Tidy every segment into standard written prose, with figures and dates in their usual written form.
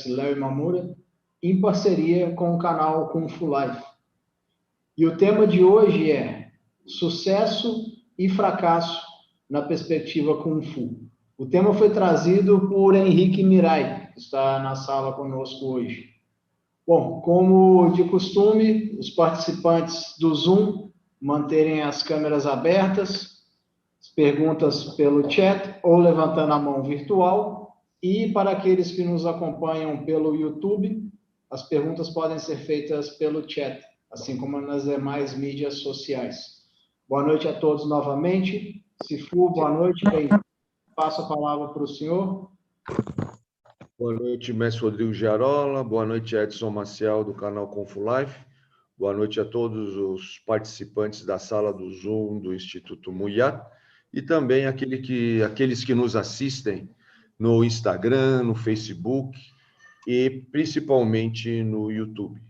Léo Imamura, em parceria com o canal Kung Fu Life. E o tema de hoje é sucesso e fracasso na perspectiva Kung Fu. O tema foi trazido por Henrique Mirai, que está na sala conosco hoje. Bom, como de costume, os participantes do Zoom manterem as câmeras abertas, as perguntas pelo chat ou levantando a mão virtual. E para aqueles que nos acompanham pelo YouTube, as perguntas podem ser feitas pelo chat, assim como nas demais mídias sociais. Boa noite a todos novamente. Sifu, boa noite. Passo a palavra para o senhor. Boa noite, mestre Rodrigo Giarola. Boa noite, Edson Maciel, do canal Kung Fu Life. Boa noite a todos os participantes da sala do Zoom do Instituto Muyat e também aqueles que nos assistem no Instagram, no Facebook e principalmente no YouTube.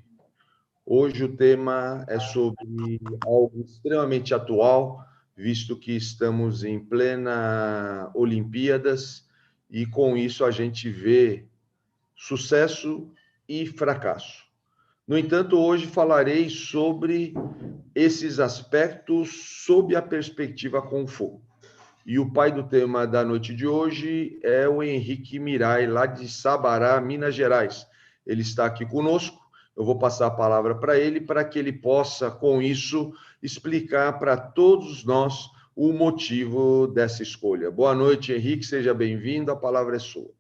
Hoje o tema é sobre algo extremamente atual, visto que estamos em plena Olimpíadas e com isso a gente vê sucesso e fracasso. No entanto, hoje falarei sobre esses aspectos sob a perspectiva Kung Fu. E o pai do tema da noite de hoje é o Henrique Mirai, lá de Sabará, Minas Gerais. Ele está aqui conosco. Eu vou passar a palavra para ele, para que ele possa, com isso, explicar para todos nós o motivo dessa escolha. Boa noite, Henrique, seja bem-vindo, a palavra é sua.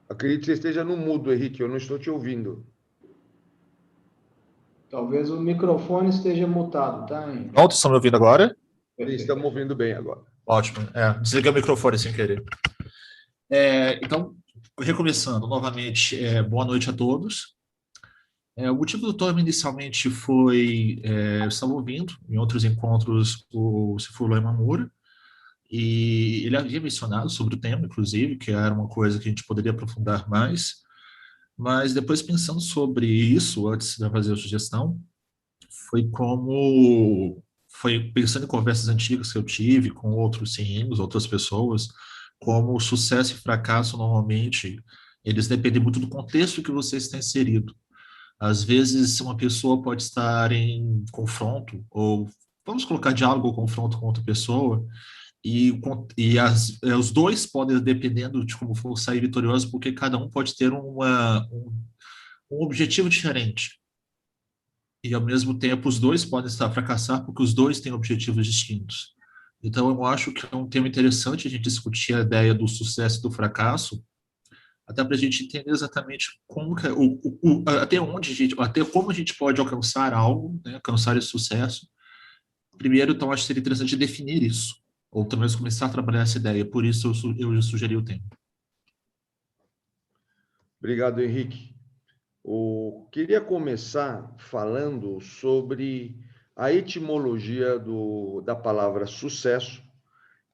Acredito que você esteja no mudo, Henrique, eu não estou te ouvindo. Talvez o microfone esteja mutado, tá, Henrique? Pronto, estão me ouvindo agora? Estamos ouvindo bem agora. Ótimo. Desliguei o microfone sem querer. Então, recomeçando novamente, boa noite a todos. O motivo do tema inicialmente foi, eu estava ouvindo em outros encontros o Sifu Imamura, e ele havia mencionado sobre o tema, inclusive, que era uma coisa que a gente poderia aprofundar mais, mas depois pensando sobre isso, antes de fazer a sugestão, foi pensando em conversas antigas que eu tive com outros CEOs, outras pessoas, como sucesso e fracasso, normalmente, eles dependem muito do contexto que você está inserido. Às vezes, uma pessoa pode estar em confronto, ou vamos colocar diálogo ou confronto com outra pessoa, os dois podem, dependendo de como for sair vitorioso, porque cada um pode ter um objetivo diferente. E, ao mesmo tempo, os dois podem estar a fracassar porque os dois têm objetivos distintos. Então, eu acho que é um tema interessante a gente discutir a ideia do sucesso e do fracasso, até para a gente entender exatamente como até onde até como a gente pode alcançar algo, né, alcançar esse sucesso. Primeiro, então, acho que seria interessante definir isso, ou talvez começar a trabalhar essa ideia. Por isso, eu sugeri o tema. Obrigado, Henrique. Queria começar falando sobre a etimologia da palavra sucesso,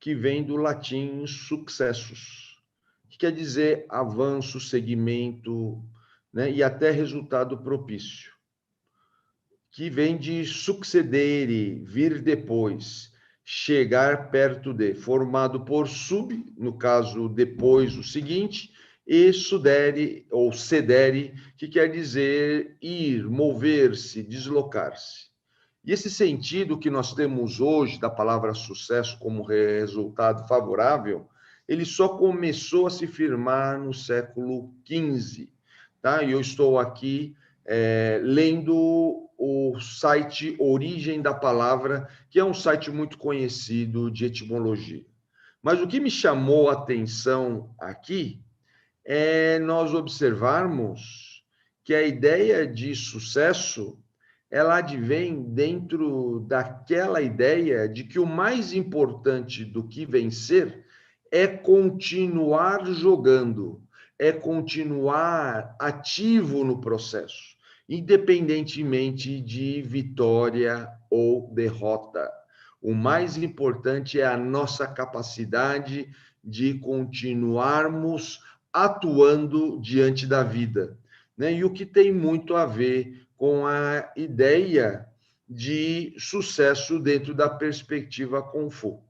que vem do latim successus, que quer dizer avanço, segmento, né, e até resultado propício, que vem de succedere, vir depois, chegar perto de, formado por sub, no caso depois o seguinte, e sudere ou cedere, que quer dizer ir, mover-se, deslocar-se. E esse sentido que nós temos hoje da palavra sucesso como resultado favorável, ele só começou a se firmar no século XV, tá? E eu estou aqui lendo o site Origem da Palavra, que é um site muito conhecido de etimologia. Mas o que me chamou a atenção aqui é nós observarmos que a ideia de sucesso, ela advém dentro daquela ideia de que o mais importante do que vencer é continuar jogando, é continuar ativo no processo, independentemente de vitória ou derrota. O mais importante é a nossa capacidade de continuarmos atuando diante da vida, né? E o que tem muito a ver com a ideia de sucesso dentro da perspectiva Kung Fu.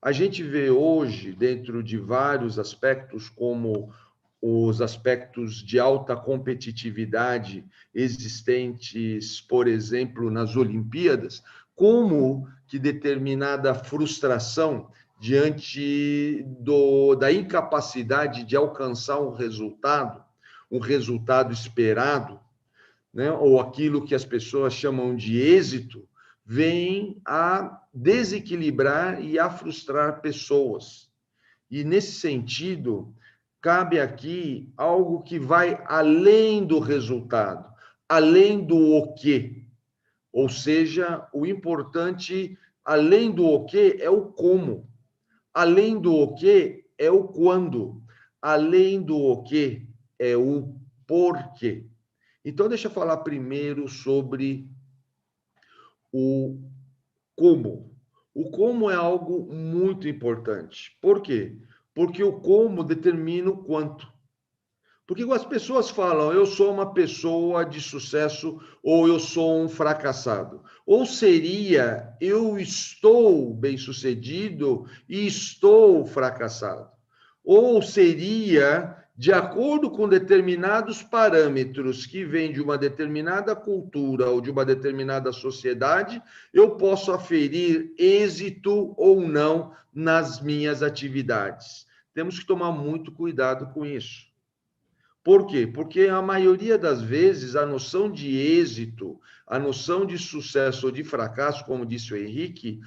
A gente vê hoje, dentro de vários aspectos, como os aspectos de alta competitividade existentes, por exemplo, nas Olimpíadas, como que determinada frustração diante da incapacidade de alcançar um resultado esperado, né, ou aquilo que as pessoas chamam de êxito, vem a desequilibrar e a frustrar pessoas. E, nesse sentido, cabe aqui algo que vai além do resultado, além do o quê. Ou seja, o importante, além do o quê, é o como. Além do o quê, é o quando. Além do o quê, é o porquê. Então, deixa eu falar primeiro sobre o como. O como é algo muito importante. Por quê? Porque o como determina o quanto. Porque as pessoas falam, eu sou uma pessoa de sucesso ou eu sou um fracassado. Ou seria, eu estou bem-sucedido e estou fracassado. Ou seria, de acordo com determinados parâmetros que vêm de uma determinada cultura ou de uma determinada sociedade, eu posso aferir êxito ou não nas minhas atividades. Temos que tomar muito cuidado com isso. Por quê? Porque a maioria das vezes a noção de êxito, a noção de sucesso ou de fracasso, como disse o Henrique,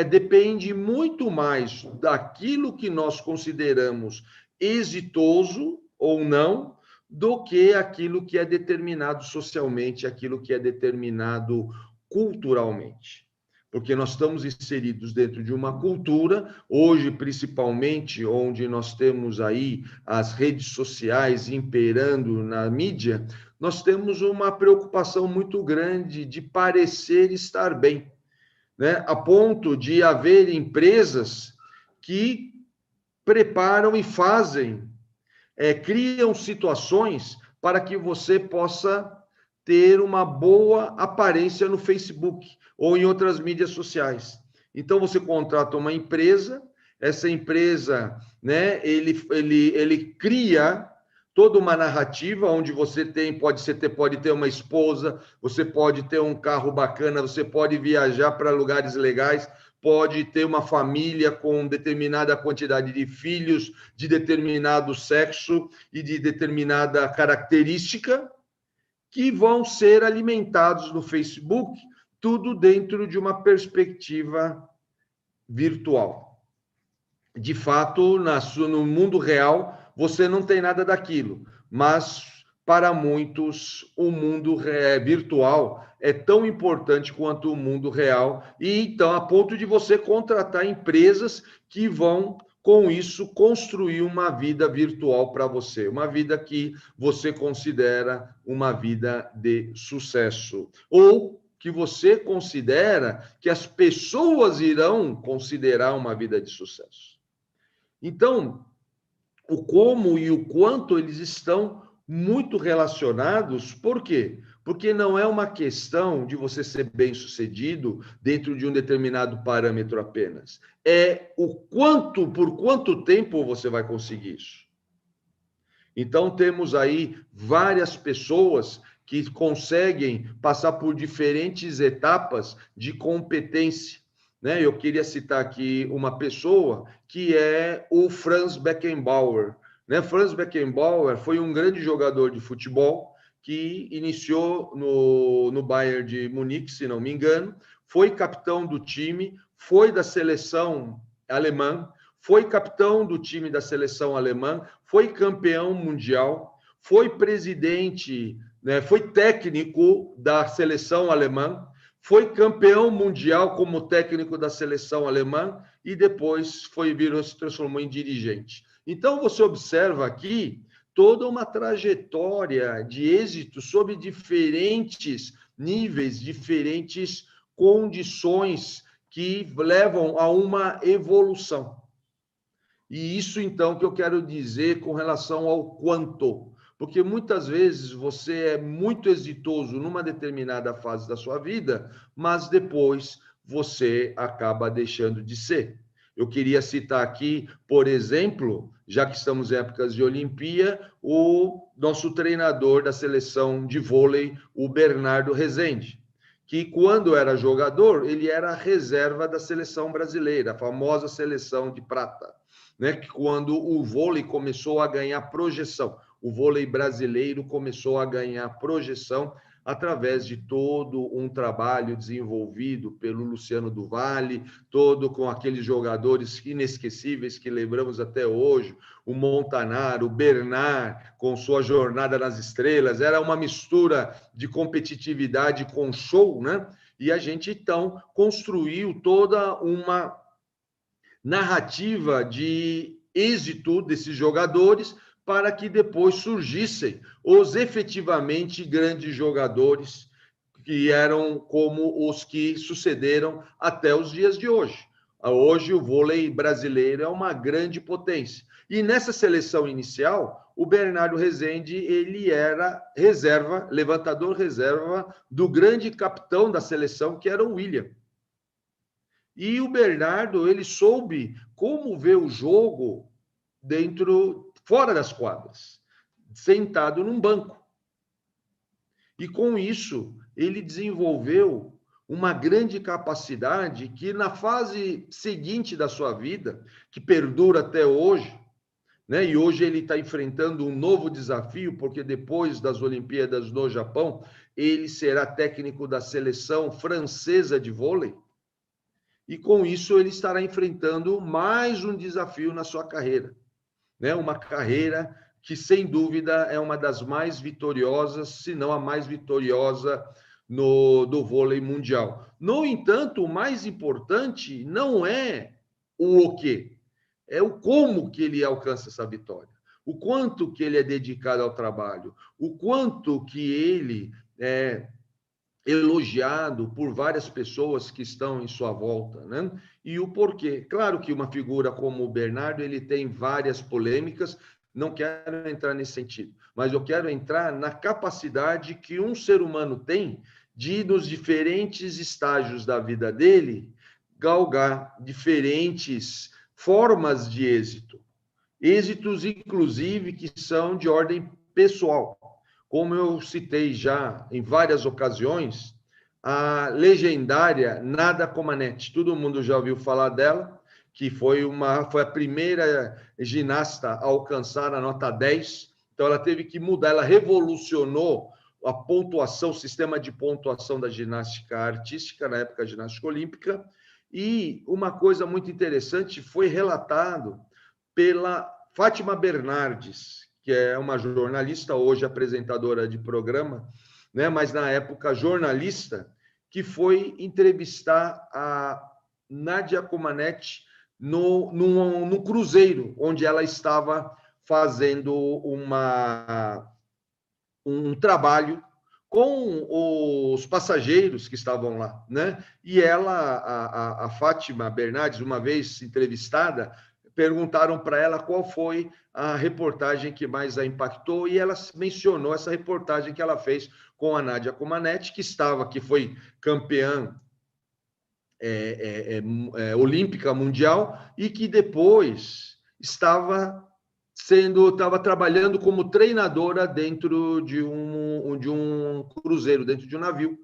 depende muito mais daquilo que nós consideramos exitoso ou não, do que aquilo que é determinado socialmente, aquilo que é determinado culturalmente. Porque nós estamos inseridos dentro de uma cultura, hoje principalmente, onde nós temos aí as redes sociais imperando na mídia, nós temos uma preocupação muito grande de parecer estar bem, né? A ponto de haver empresas que preparam e fazem, criam situações para que você possa ter uma boa aparência no Facebook ou em outras mídias sociais. Então, você contrata uma empresa, essa empresa, né, ele cria toda uma narrativa onde você pode ter uma esposa, você pode ter um carro bacana, você pode viajar para lugares legais, pode ter uma família com determinada quantidade de filhos, de determinado sexo e de determinada característica, que vão ser alimentados no Facebook, tudo dentro de uma perspectiva virtual. De fato, no mundo real, você não tem nada daquilo, mas para muitos o mundo virtual é tão importante quanto o mundo real, e então a ponto de você contratar empresas que vão, com isso, construir uma vida virtual para você, uma vida que você considera uma vida de sucesso, ou que você considera que as pessoas irão considerar uma vida de sucesso. Então, o como e o quanto eles estão muito relacionados. Por quê? Porque não é uma questão de você ser bem-sucedido dentro de um determinado parâmetro apenas. É o quanto, por quanto tempo você vai conseguir isso. Então, temos aí várias pessoas que conseguem passar por diferentes etapas de competência, né? Eu queria citar aqui uma pessoa que é o Franz Beckenbauer, né? Franz Beckenbauer foi um grande jogador de futebol que iniciou no Bayern de Munique, se não me engano, foi capitão do time, foi da seleção alemã, foi capitão do time da seleção alemã, foi campeão mundial, foi presidente, né, foi técnico da seleção alemã, foi campeão mundial como técnico da seleção alemã e depois se transformou em dirigente. Então, você observa aqui toda uma trajetória de êxito sob diferentes níveis, diferentes condições que levam a uma evolução. E isso, então, que eu quero dizer com relação ao quanto. Porque muitas vezes você é muito exitoso numa determinada fase da sua vida, mas depois você acaba deixando de ser. Eu queria citar aqui, por exemplo, já que estamos em épocas de Olimpíada, o nosso treinador da seleção de vôlei, o Bernardo Rezende, que quando era jogador, ele era reserva da seleção brasileira, a famosa seleção de prata, né? Que quando o vôlei começou a ganhar projeção, o vôlei brasileiro começou a ganhar projeção através de todo um trabalho desenvolvido pelo Luciano do Vale, todo com aqueles jogadores inesquecíveis que lembramos até hoje, o Montanaro, o Bernard, com sua jornada nas estrelas, era uma mistura de competitividade com show, né? E a gente, então, construiu toda uma narrativa de êxito desses jogadores para que depois surgissem os efetivamente grandes jogadores que eram como os que sucederam até os dias de hoje. Hoje o vôlei brasileiro é uma grande potência. E nessa seleção inicial, o Bernardo Rezende, ele era reserva, levantador reserva do grande capitão da seleção, que era o William. E o Bernardo, ele soube como ver o jogo fora das quadras, sentado num banco. E com isso, ele desenvolveu uma grande capacidade que na fase seguinte da sua vida, que perdura até hoje, né? E hoje ele está enfrentando um novo desafio, porque depois das Olimpíadas no Japão, ele será técnico da seleção francesa de vôlei. E com isso ele estará enfrentando mais um desafio na sua carreira, né? Uma carreira que, sem dúvida, é uma das mais vitoriosas, se não a mais vitoriosa do vôlei mundial. No entanto, o mais importante não é o quê, é o como que ele alcança essa vitória, o quanto que ele é dedicado ao trabalho, o quanto que ele é elogiado por várias pessoas que estão em sua volta, né? E o porquê. Claro que uma figura como o Bernardo, ele tem várias polêmicas, não quero entrar nesse sentido, mas eu quero entrar na capacidade que um ser humano tem de, nos diferentes estágios da vida dele, galgar diferentes formas de êxito. Êxitos, inclusive, que são de ordem pessoal. Como eu citei já em várias ocasiões, a legendária Nada Comaneci, todo mundo já ouviu falar dela, que foi a primeira ginasta a alcançar a nota 10, então ela teve que mudar, ela revolucionou a pontuação, o sistema de pontuação da ginástica artística, na época ginástica olímpica, e uma coisa muito interessante foi relatado pela Fátima Bernardes, que é uma jornalista, hoje apresentadora de programa, né? Mas na época jornalista, que foi entrevistar a Nadia Comaneci no cruzeiro, onde ela estava fazendo um trabalho com os passageiros que estavam lá, né? E ela, a Fátima Bernardes, uma vez entrevistada, perguntaram para ela qual foi a reportagem que mais a impactou, e ela mencionou essa reportagem que ela fez com a Nadia Comaneci, que foi campeã olímpica mundial, e que depois estava trabalhando como treinadora dentro de um cruzeiro, dentro de um navio,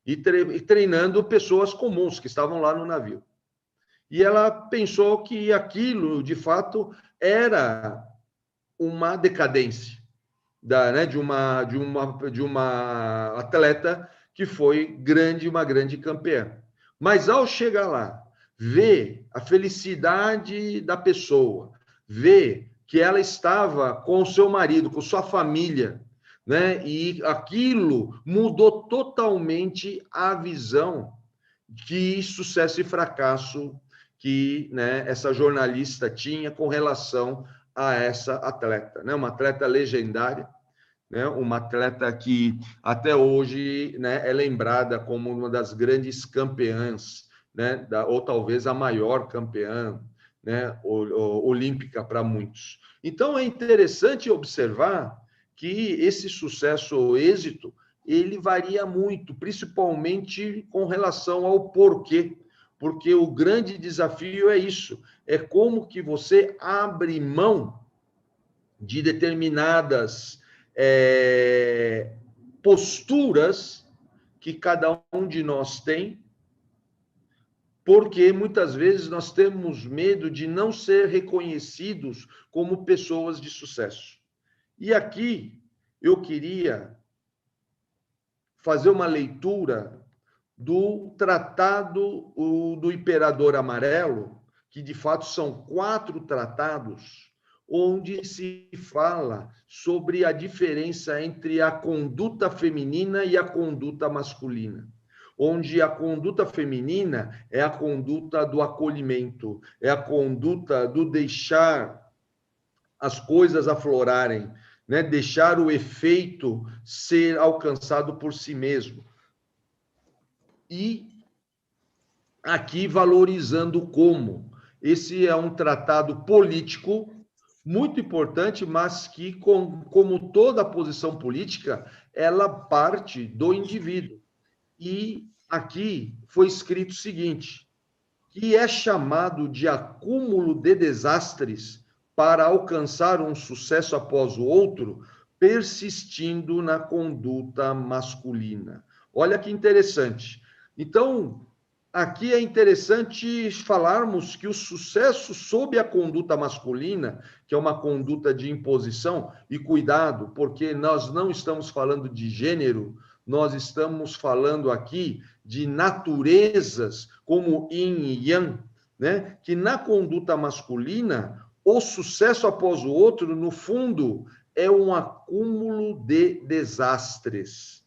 e treinando pessoas comuns que estavam lá no navio. E ela pensou que aquilo, de fato, era uma decadência de uma atleta que foi uma grande campeã. Mas ao chegar lá, ver a felicidade da pessoa, ver que ela estava com o seu marido, com sua família, né? E aquilo mudou totalmente a visão de sucesso e fracasso que, né, essa jornalista tinha com relação a essa atleta, né? Uma atleta legendária, né? Uma atleta que até hoje, né, é lembrada como uma das grandes campeãs, né? Ou talvez a maior campeã, né, olímpica para muitos. Então é interessante observar que esse sucesso ou êxito, ele varia muito, principalmente com relação ao porquê. Porque o grande desafio é isso, é como que você abre mão de determinadas posturas que cada um de nós tem, porque muitas vezes nós temos medo de não ser reconhecidos como pessoas de sucesso. E aqui eu queria fazer uma leitura do Tratado do Imperador Amarelo, que de fato são 4 tratados, onde se fala sobre a diferença entre a conduta feminina e a conduta masculina. Onde a conduta feminina é a conduta do acolhimento, é a conduta do deixar as coisas aflorarem, né? Deixar o efeito ser alcançado por si mesmo. E aqui valorizando como. Esse é um tratado político muito importante, mas que, como toda posição política, ela parte do indivíduo. E aqui foi escrito o seguinte, que é chamado de acúmulo de desastres para alcançar um sucesso após o outro, persistindo na conduta masculina. Olha que interessante. Então, aqui é interessante falarmos que o sucesso sob a conduta masculina, que é uma conduta de imposição, e cuidado, porque nós não estamos falando de gênero, nós estamos falando aqui de naturezas como yin e yang, né? Que na conduta masculina, o sucesso após o outro, no fundo, é um acúmulo de desastres.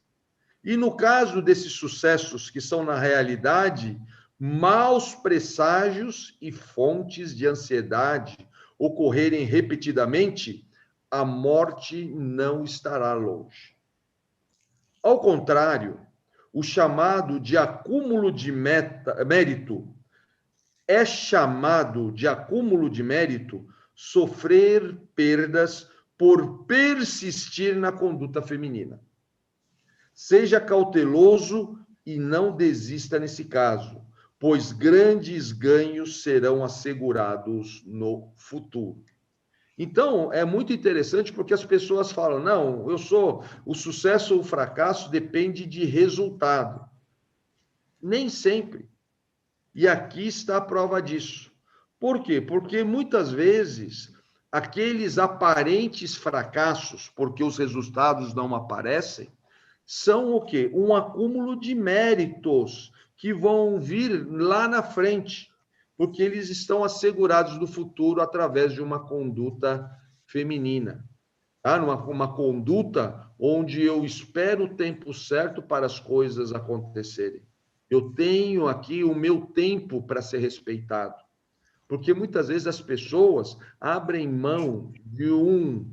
E no caso desses sucessos que são, na realidade, maus presságios e fontes de ansiedade ocorrerem repetidamente, a morte não estará longe. Ao contrário, o chamado de acúmulo de mérito é chamado de acúmulo de mérito sofrer perdas por persistir na conduta feminina. Seja cauteloso e não desista nesse caso, pois grandes ganhos serão assegurados no futuro. Então, é muito interessante porque as pessoas falam, não, o sucesso ou o fracasso depende de resultado. Nem sempre. E aqui está a prova disso. Por quê? Porque muitas vezes aqueles aparentes fracassos, porque os resultados não aparecem, são o quê? Um acúmulo de méritos que vão vir lá na frente, porque eles estão assegurados no futuro através de uma conduta feminina. Tá? Uma conduta onde eu espero o tempo certo para as coisas acontecerem. Eu tenho aqui o meu tempo para ser respeitado. Porque muitas vezes as pessoas abrem mão de um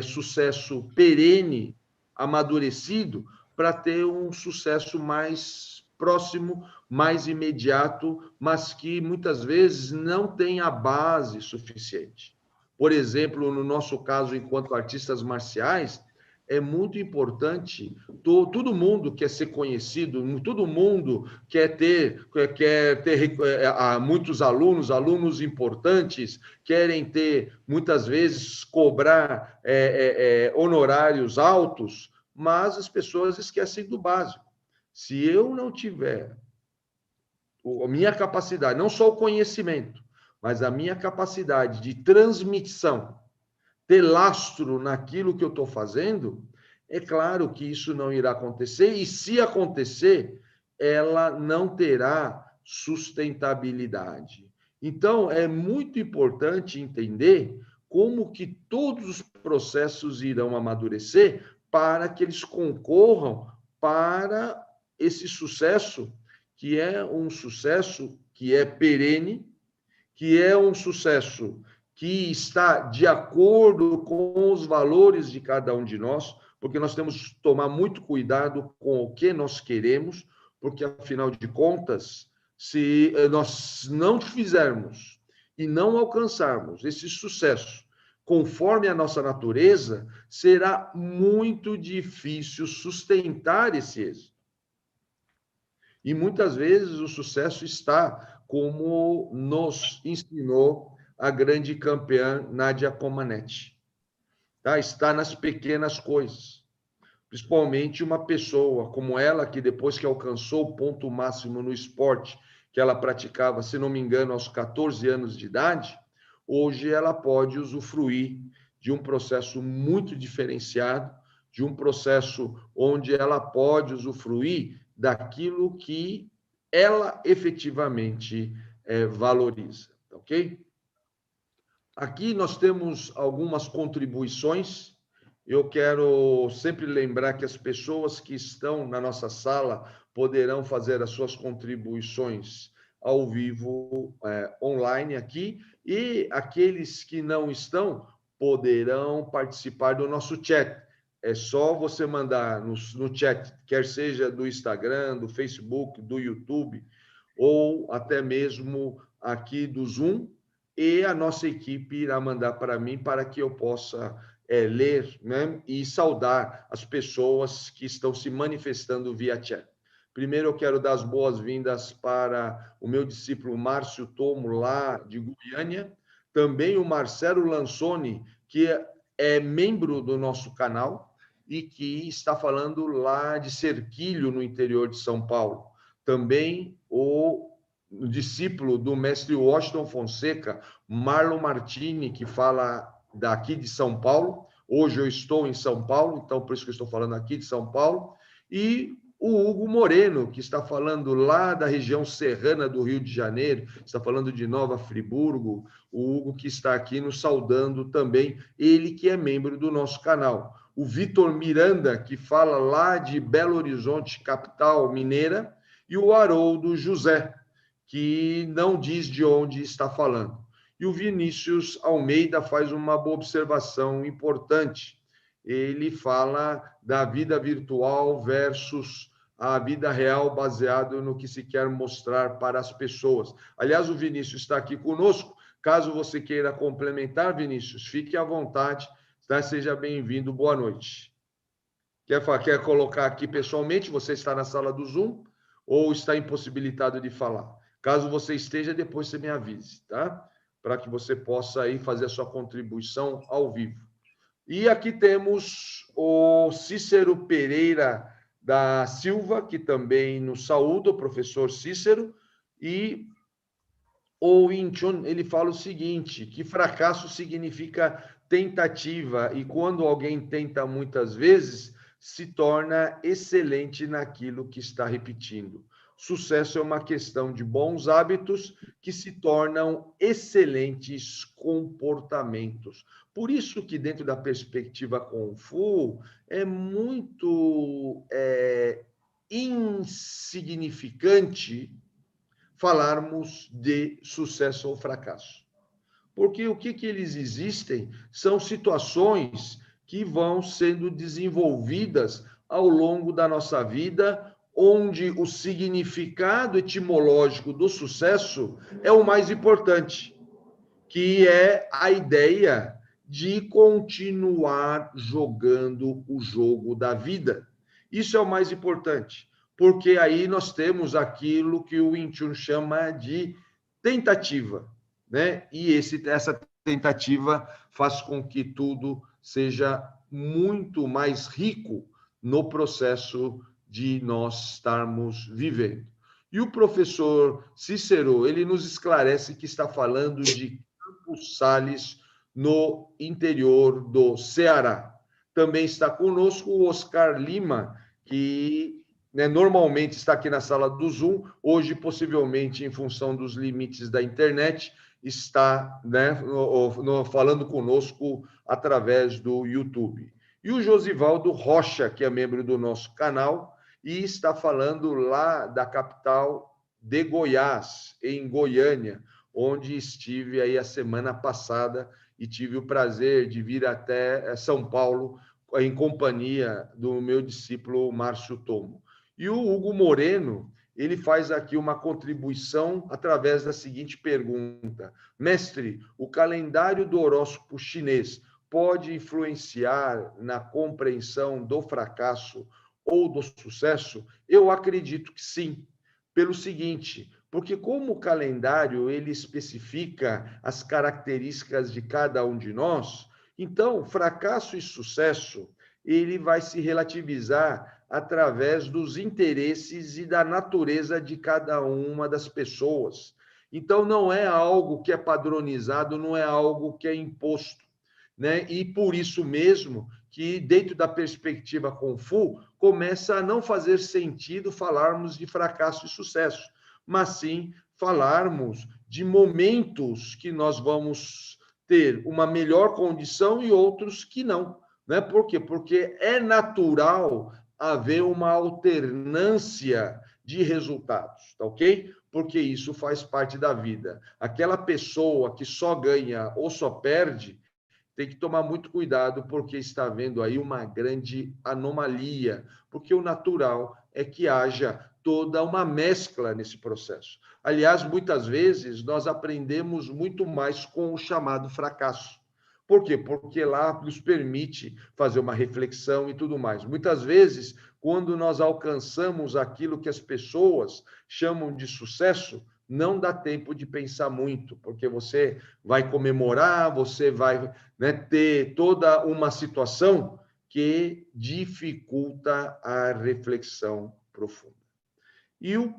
sucesso perene, amadurecido, para ter um sucesso mais próximo, mais imediato, mas que muitas vezes não tem a base suficiente. Por exemplo, no nosso caso, enquanto artistas marciais, é muito importante, todo mundo quer ser conhecido, todo mundo quer ter muitos alunos importantes, querem ter, muitas vezes, cobrar honorários altos, mas as pessoas esquecem do básico. Se eu não tiver a minha capacidade, não só o conhecimento, mas a minha capacidade de transmissão, ter lastro naquilo que eu estou fazendo, é claro que isso não irá acontecer, e se acontecer, ela não terá sustentabilidade. Então, é muito importante entender como que todos os processos irão amadurecer para que eles concorram para esse sucesso, que é um sucesso que é perene, que é um sucesso que está de acordo com os valores de cada um de nós, porque nós temos que tomar muito cuidado com o que nós queremos, porque, afinal de contas, se nós não fizermos e não alcançarmos esse sucesso conforme a nossa natureza, será muito difícil sustentar esse êxito. E muitas vezes o sucesso está, como nos ensinou a grande campeã Nadia Comaneci, tá? Está nas pequenas coisas. Principalmente uma pessoa como ela, que depois que alcançou o ponto máximo no esporte que ela praticava, se não me engano, aos 14 anos de idade, hoje ela pode usufruir de um processo muito diferenciado, de um processo onde ela pode usufruir daquilo que ela efetivamente valoriza, ok? Aqui nós temos algumas contribuições. Eu quero sempre lembrar que as pessoas que estão na nossa sala poderão fazer as suas contribuições ao vivo, online aqui, e aqueles que não estão poderão participar do nosso chat. É só você mandar no chat, quer seja do Instagram, do Facebook, do YouTube, ou até mesmo aqui do Zoom, e a nossa equipe irá mandar para mim para que eu possa ler, né, e saudar as pessoas que estão se manifestando via chat. Primeiro, eu quero dar as boas-vindas para o meu discípulo Márcio Tomo, lá de Goiânia, também o Marcelo Lansoni, que é membro do nosso canal e que está falando lá de Serquilho, no interior de São Paulo. Também o discípulo do mestre Washington Fonseca, Marlon Martini, que fala daqui de São Paulo. Hoje eu estou em São Paulo, então por isso que eu estou falando aqui de São Paulo. E o Hugo Moreno, que está falando lá da região serrana do Rio de Janeiro, está falando de Nova Friburgo. O Hugo que está aqui nos saudando também, ele que é membro do nosso canal. O Vitor Miranda, que fala lá de Belo Horizonte, capital mineira. E o Haroldo José, que não diz de onde está falando. E o Vinícius Almeida faz uma boa observação importante. Ele fala da vida virtual versus a vida real, baseado no que se quer mostrar para as pessoas. Aliás, o Vinícius está aqui conosco. Caso você queira complementar, Vinícius, fique à vontade. Tá? Seja bem-vindo. Boa noite. Quer colocar aqui pessoalmente? Você está na sala do Zoom ou está impossibilitado de falar? Caso você esteja, depois você me avise, tá? Para que você possa aí fazer a sua contribuição ao vivo. E aqui temos o Cícero Pereira da Silva, que também nos saúda, o professor Cícero, e o Wing Chun, ele fala o seguinte, que fracasso significa tentativa, e quando alguém tenta muitas vezes, se torna excelente naquilo que está repetindo. Sucesso é uma questão de bons hábitos que se tornam excelentes comportamentos. Por isso que dentro da perspectiva Kung Fu é muito insignificante falarmos de sucesso ou fracasso. Porque o que eles existem são situações que vão sendo desenvolvidas ao longo da nossa vida, onde o significado etimológico do sucesso é o mais importante, que é a ideia de continuar jogando o jogo da vida. Isso é o mais importante, porque aí nós temos aquilo que o Wing Chun chama de tentativa, né? E essa tentativa faz com que tudo seja muito mais rico no processo de nós estarmos vivendo. E o professor Cícero, ele nos esclarece que está falando de Campos Sales, no interior do Ceará. Também está conosco o Oscar Lima, que normalmente está aqui na sala do Zoom, hoje, possivelmente, em função dos limites da internet, está falando conosco através do YouTube. E o Josivaldo Rocha, que é membro do nosso canal, e está falando lá da capital de Goiás, em Goiânia, onde estive aí a semana passada e tive o prazer de vir até São Paulo em companhia do meu discípulo Márcio Tomo. E o Hugo Moreno, ele faz aqui uma contribuição através da seguinte pergunta: mestre, o calendário do horóscopo chinês pode influenciar na compreensão do fracasso ou do sucesso? Eu acredito que sim, pelo seguinte, porque como o calendário ele especifica as características de cada um de nós, então fracasso e sucesso ele vai se relativizar através dos interesses e da natureza de cada uma das pessoas. Então não é algo que é padronizado, não é algo que é imposto, né? E por isso mesmo que, dentro da perspectiva Kung Fu, começa a não fazer sentido falarmos de fracasso e sucesso, mas sim falarmos de momentos que nós vamos ter uma melhor condição e outros que não, né? Por quê? Porque é natural haver uma alternância de resultados, tá ok? Porque isso faz parte da vida. Aquela pessoa que só ganha ou só perde, tem que tomar muito cuidado, porque está havendo aí uma grande anomalia, porque o natural é que haja toda uma mescla nesse processo. Aliás, muitas vezes nós aprendemos muito mais com o chamado fracasso. Por quê? Porque lá nos permite fazer uma reflexão e tudo mais. Muitas vezes, quando nós alcançamos aquilo que as pessoas chamam de sucesso, não dá tempo de pensar muito, porque você vai comemorar, você vai, né, ter toda uma situação que dificulta a reflexão profunda. E o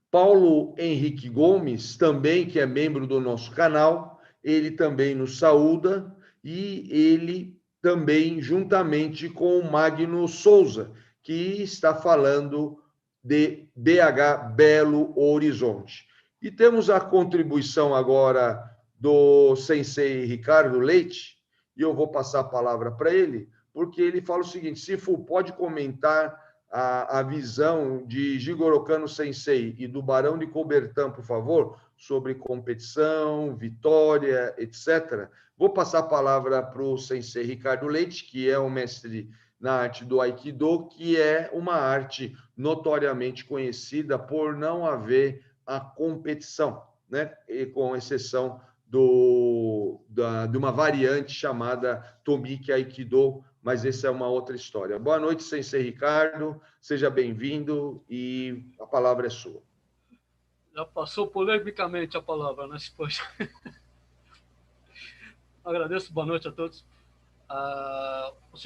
Paulo Henrique Gomes, também, que é membro do nosso canal, ele também nos saúda, e ele também, juntamente com o Magno Souza, que está falando de BH Belo Horizonte. E temos a contribuição agora do sensei Ricardo Leite, e eu vou passar a palavra para ele, porque ele fala o seguinte: Sifu, pode comentar a visão de Jigoro Kano Sensei e do Barão de Coubertin, por favor, sobre competição, vitória, etc. Vou passar a palavra para o sensei Ricardo Leite, que é um mestre na arte do Aikido, que é uma arte notoriamente conhecida por não haver a competição, né? E com exceção de uma variante chamada Tomiki Aikido, mas essa é uma outra história. Boa noite, Sensei Ricardo, seja bem-vindo e a palavra é sua. Já passou polemicamente a palavra, né? Poxa. Agradeço, boa noite a todos. O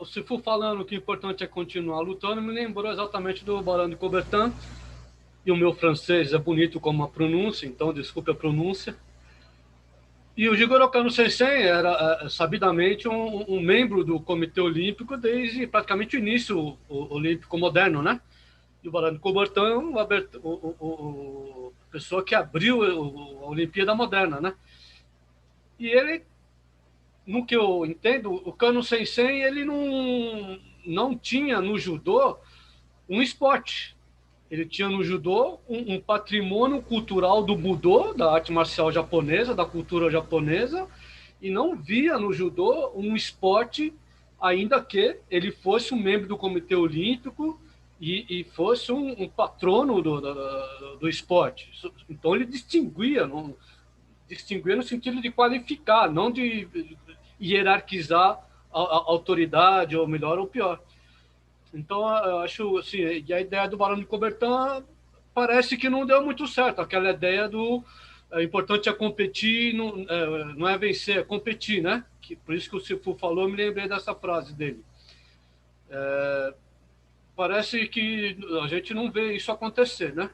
Sifu falando que o importante é continuar lutando, me lembrou exatamente do Barão de Coubertin, e o meu francês é bonito como a pronúncia, então desculpe a pronúncia. E o Jigoro Kano Sensei era, sabidamente, um membro do Comitê Olímpico desde praticamente o início olímpico moderno, né? E o Barão de Coubertin, a pessoa que abriu a Olimpíada Moderna, né? E ele, no que eu entendo, o Kano Sensei, ele não tinha no judô um esporte. Ele tinha no judô um patrimônio cultural do Budô, da arte marcial japonesa, da cultura japonesa, e não via no judô um esporte, ainda que ele fosse um membro do Comitê Olímpico e fosse um patrono do esporte. Então ele distinguia no sentido de qualificar, não de hierarquizar a autoridade, ou melhor ou pior. Então, eu acho assim, e a ideia do Barão de Coubertin parece que não deu muito certo. Aquela ideia do importante é competir, não é vencer, é competir, né? Por isso que o Sifu falou, eu me lembrei dessa frase dele. Parece que a gente não vê isso acontecer, né?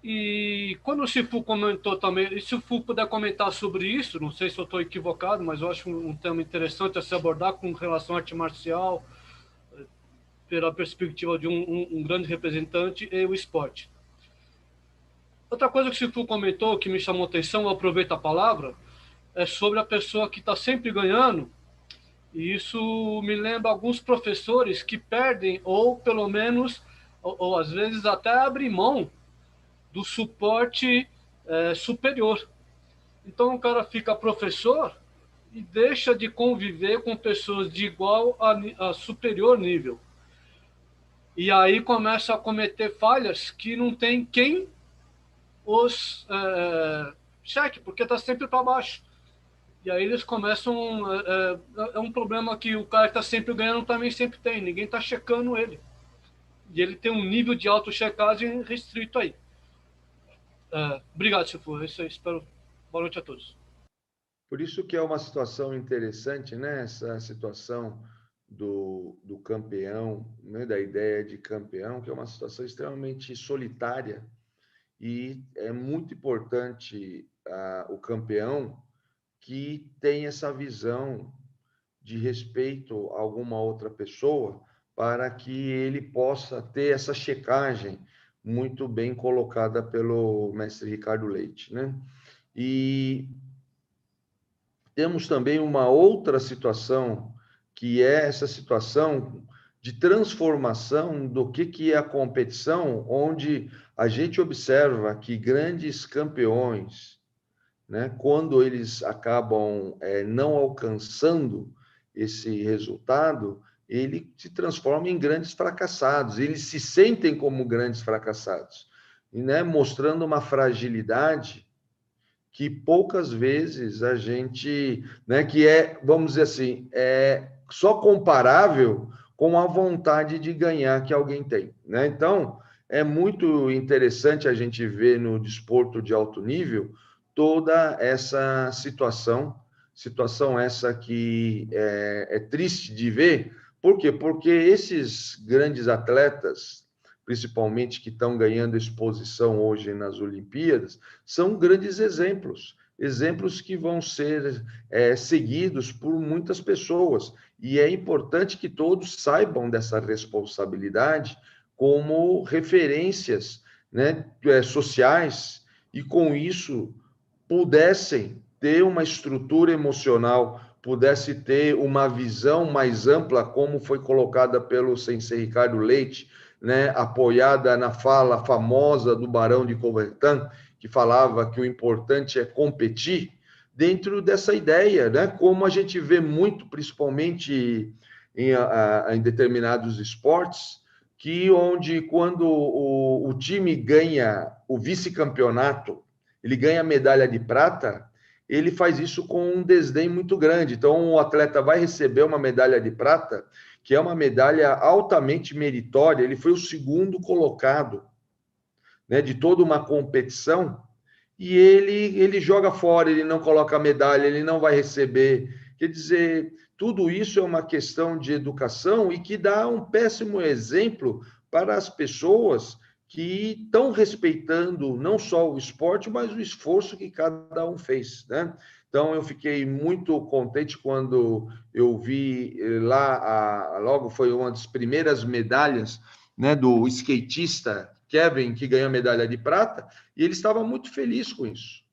E quando o Sifu comentou também, e se o Sifu puder comentar sobre isso, não sei se eu estou equivocado, mas eu acho um tema interessante a se abordar com relação à arte marcial, pela perspectiva de um grande representante, e o esporte. Outra coisa que o Sifu comentou, que me chamou a atenção, eu aproveito a palavra, é sobre a pessoa que está sempre ganhando, e isso me lembra alguns professores que perdem, ou pelo menos, ou às vezes até abrem mão do suporte superior. Então o cara fica professor e deixa de conviver com pessoas de igual a superior nível. E aí começa a cometer falhas que não tem quem os cheque, porque está sempre para baixo. E aí eles começam... É um problema que o cara que está sempre ganhando também sempre tem. Ninguém está checando ele. E ele tem um nível de auto-checagem restrito aí. Obrigado, Sifu. Isso aí, espero. Boa noite a todos. Por isso que é uma situação interessante, né? Essa situação do campeão, né? Da ideia de campeão, que é uma situação extremamente solitária, e é muito importante o campeão que tem essa visão de respeito a alguma outra pessoa, para que ele possa ter essa checagem muito bem colocada pelo mestre Ricardo Leite, né? E temos também uma outra situação, que é essa situação de transformação do que é a competição, onde a gente observa que grandes campeões, né, quando eles acabam não alcançando esse resultado, ele se transforma em grandes fracassados, eles se sentem como grandes fracassados, e, né, mostrando uma fragilidade que poucas vezes a gente, né, que vamos dizer assim, é só comparável com a vontade de ganhar que alguém tem, né? Então, é muito interessante a gente ver no desporto de alto nível toda essa situação essa que é triste de ver. Por quê? Porque esses grandes atletas, principalmente que estão ganhando exposição hoje nas Olimpíadas, são grandes exemplos que vão ser seguidos por muitas pessoas. E é importante que todos saibam dessa responsabilidade como referências, né, sociais, e com isso pudessem ter uma estrutura emocional, pudesse ter uma visão mais ampla, como foi colocada pelo Sensei Ricardo Leite, né, apoiada na fala famosa do Barão de Coubertin, que falava que o importante é competir, dentro dessa ideia, né, como a gente vê muito, principalmente em determinados esportes, que onde quando o time ganha o vice-campeonato, ele ganha a medalha de prata, ele faz isso com um desdém muito grande. Então, o atleta vai receber uma medalha de prata, que é uma medalha altamente meritória, ele foi o segundo colocado, né, de toda uma competição, e ele joga fora, ele não coloca a medalha, ele não vai receber. Quer dizer, tudo isso é uma questão de educação e que dá um péssimo exemplo para as pessoas que estão respeitando não só o esporte, mas o esforço que cada um fez, né? Então, eu fiquei muito contente quando eu vi lá, logo foi uma das primeiras medalhas, né, do skatista Kevin, que ganhou a medalha de prata, e ele estava muito feliz com isso,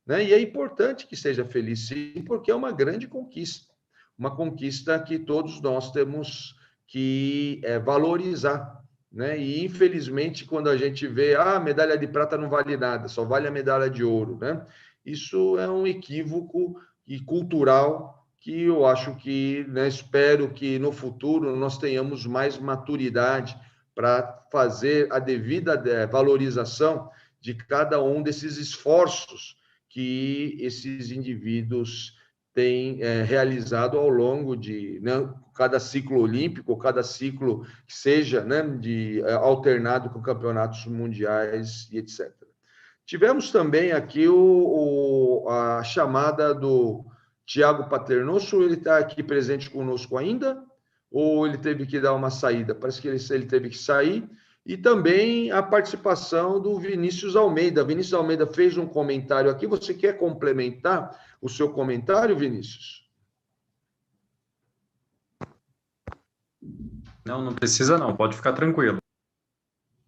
né? E é importante que seja feliz, sim, porque é uma grande conquista, uma conquista que todos nós temos que valorizar, né? E, infelizmente, quando a gente vê, a medalha de prata não vale nada, só vale a medalha de ouro, né? Isso é um equívoco e cultural que eu acho que, né, espero que no futuro nós tenhamos mais maturidade para fazer a devida valorização de cada um desses esforços que esses indivíduos têm realizado ao longo de, né, cada ciclo olímpico, cada ciclo que seja, né, alternado com campeonatos mundiais e etc. Tivemos também aqui a chamada do Tiago Paternosso. Ele está aqui presente conosco ainda? Ou ele teve que dar uma saída? Parece que ele teve que sair. E também a participação do Vinícius Almeida. Vinícius Almeida fez um comentário aqui. Você quer complementar o seu comentário, Vinícius? Não precisa não, pode ficar tranquilo.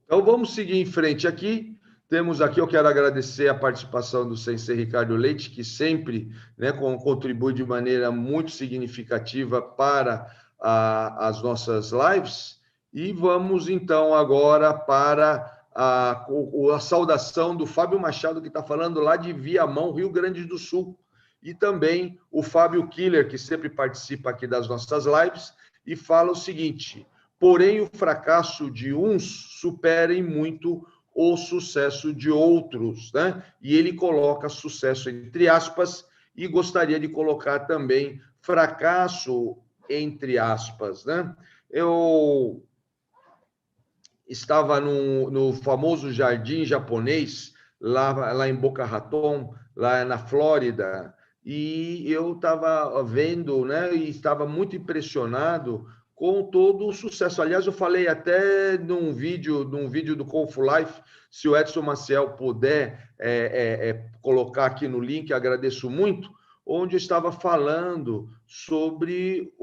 Então, vamos seguir em frente aqui. Temos aqui, eu quero agradecer a participação do Sensei Ricardo Leite, que sempre, né, contribui de maneira muito significativa para as nossas lives. E vamos, então, agora para a saudação do Fábio Machado, que está falando lá de Viamão, Rio Grande do Sul. E também o Fábio Killer, que sempre participa aqui das nossas lives, e fala o seguinte: porém o fracasso de uns supera em muito o sucesso de outros, né? E ele coloca sucesso entre aspas e gostaria de colocar também fracasso entre aspas, né? Eu estava no famoso jardim japonês, lá em Boca Raton, lá na Flórida, e eu estava vendo, né, e estava muito impressionado com todo o sucesso. Aliás, eu falei até num vídeo do Confu Life, se o Edson Maciel puder colocar aqui no link, agradeço muito, onde eu estava falando sobre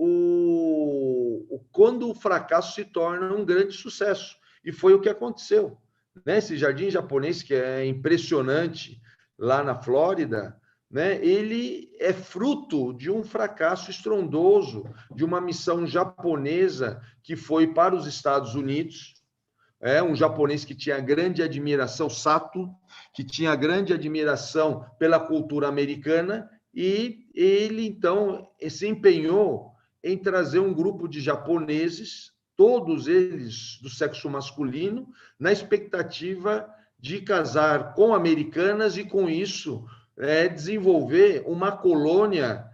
quando o fracasso se torna um grande sucesso. E foi o que aconteceu. Né? Esse jardim japonês, que é impressionante, lá na Flórida, né? Ele é fruto de um fracasso estrondoso, de uma missão japonesa que foi para os Estados Unidos, um japonês que tinha grande admiração, Sato, que tinha grande admiração pela cultura americana, e ele, então, se empenhou em trazer um grupo de japoneses, todos eles do sexo masculino, na expectativa de casar com americanas e, com isso, desenvolver uma colônia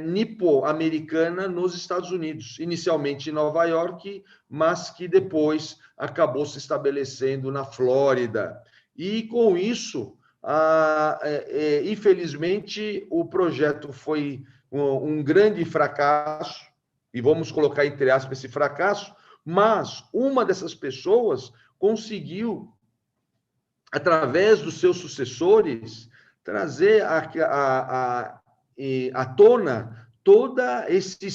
nipo-americana nos Estados Unidos, inicialmente em Nova York, mas que depois acabou se estabelecendo na Flórida. E, com isso, infelizmente, o projeto foi um grande fracasso, e vamos colocar entre aspas esse fracasso, mas uma dessas pessoas conseguiu, através dos seus sucessores, trazer à tona todo esse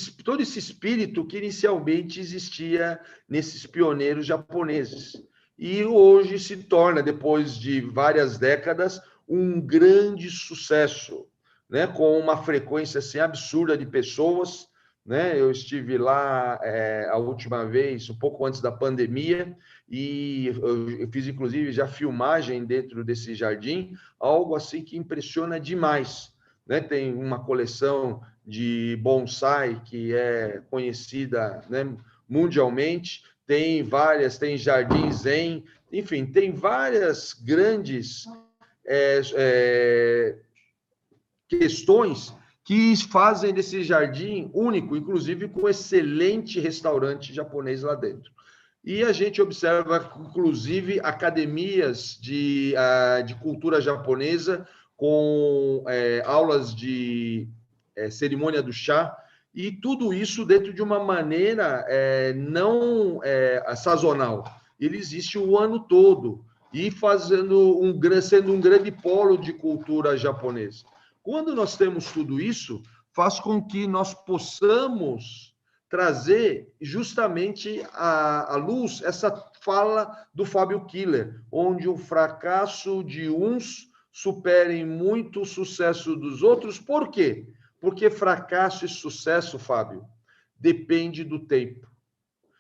espírito que inicialmente existia nesses pioneiros japoneses. E hoje se torna, depois de várias décadas, um grande sucesso, né? Com uma frequência assim, absurda de pessoas. Né? Eu estive lá a última vez, um pouco antes da pandemia, e eu fiz, inclusive, já filmagem dentro desse jardim, algo assim que impressiona demais. Né? Tem uma coleção de bonsai que é conhecida, né, mundialmente, tem jardim zen, enfim, tem várias grandes questões que fazem desse jardim único, inclusive com excelente restaurante japonês lá dentro. E a gente observa, inclusive, academias de cultura japonesa com aulas de cerimônia do chá, e tudo isso dentro de uma maneira não sazonal. Ele existe o ano todo, e sendo um grande polo de cultura japonesa. Quando nós temos tudo isso, faz com que nós possamos trazer justamente à luz essa fala do Fábio Killer, onde o fracasso de uns supera muito o sucesso dos outros. Por quê? Porque fracasso e sucesso, Fábio, depende do tempo.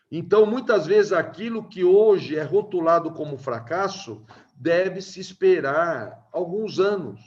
Então, muitas vezes, aquilo que hoje é rotulado como fracasso deve se esperar alguns anos,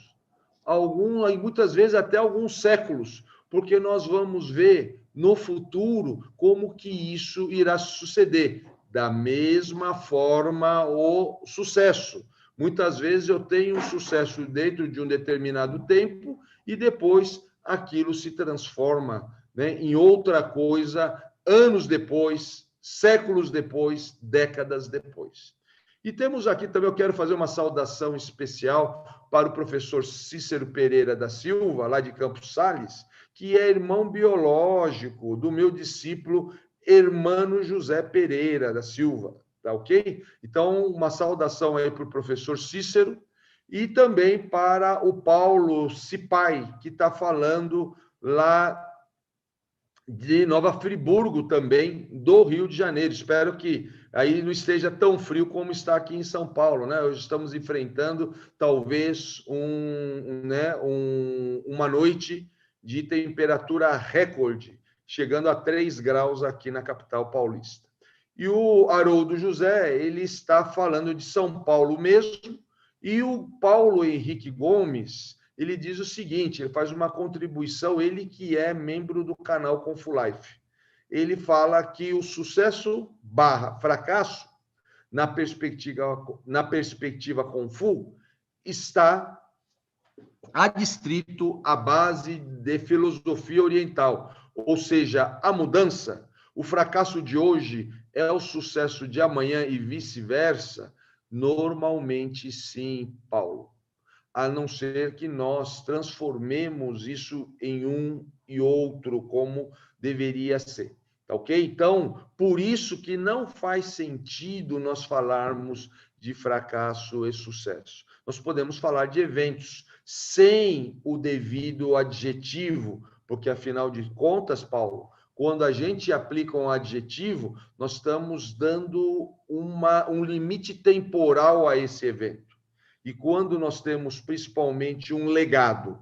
e muitas vezes até alguns séculos, porque nós vamos ver no futuro como que isso irá suceder. Da mesma forma, o sucesso. Muitas vezes eu tenho um sucesso dentro de um determinado tempo e depois aquilo se transforma, né, em outra coisa, anos depois, séculos depois, décadas depois. E temos aqui também, eu quero fazer uma saudação especial para o professor Cícero Pereira da Silva, lá de Campos Sales, que é irmão biológico do meu discípulo Hermano José Pereira da Silva, tá ok? Então, uma saudação aí para o professor Cícero e também para o Paulo Cipai, que está falando lá de Nova Friburgo também, do Rio de Janeiro. Espero que aí não esteja tão frio como está aqui em São Paulo, né? Hoje estamos enfrentando talvez uma noite de temperatura recorde, chegando a 3 graus aqui na capital paulista. E o Haroldo José, ele está falando de São Paulo mesmo, e o Paulo Henrique Gomes, ele diz o seguinte, ele faz uma contribuição, ele que é membro do canal Confu Life. ele fala que o sucesso / fracasso, na perspectiva Kung Fu, está adstrito à base de filosofia oriental, ou seja, a mudança, o fracasso de hoje é o sucesso de amanhã e vice-versa? Normalmente sim, Paulo. A não ser que nós transformemos isso em um e outro, como deveria ser. Tá ok? Então, por isso que não faz sentido nós falarmos de fracasso e sucesso. Nós podemos falar de eventos sem o devido adjetivo, porque, afinal de contas, Paulo, quando a gente aplica um adjetivo, nós estamos dando um limite temporal a esse evento. E quando nós temos principalmente um legado,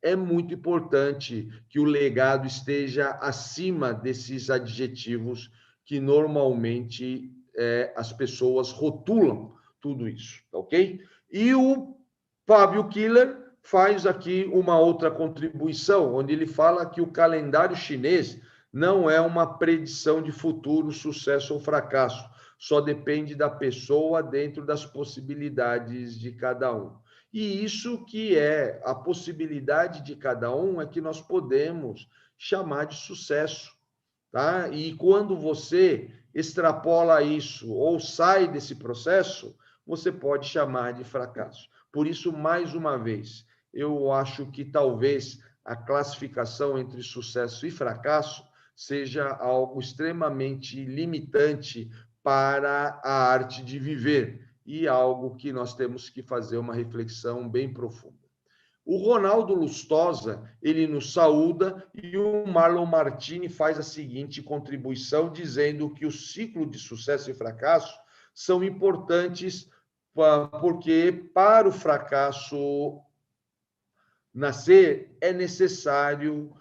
é muito importante que o legado esteja acima desses adjetivos que normalmente as pessoas rotulam tudo isso, ok? E o Fábio Killer faz aqui uma outra contribuição, onde ele fala que o calendário chinês não é uma predição de futuro sucesso ou fracasso, só depende da pessoa dentro das possibilidades de cada um. E isso que é a possibilidade de cada um é que nós podemos chamar de sucesso, tá? E quando você extrapola isso ou sai desse processo, você pode chamar de fracasso. Por isso, mais uma vez, eu acho que talvez a classificação entre sucesso e fracasso seja algo extremamente limitante para a arte de viver e algo que nós temos que fazer uma reflexão bem profunda. O Ronaldo Lustosa, ele nos saúda e o Marlon Martini faz a seguinte contribuição, dizendo que o ciclo de sucesso e fracasso são importantes porque para o fracasso nascer é necessário,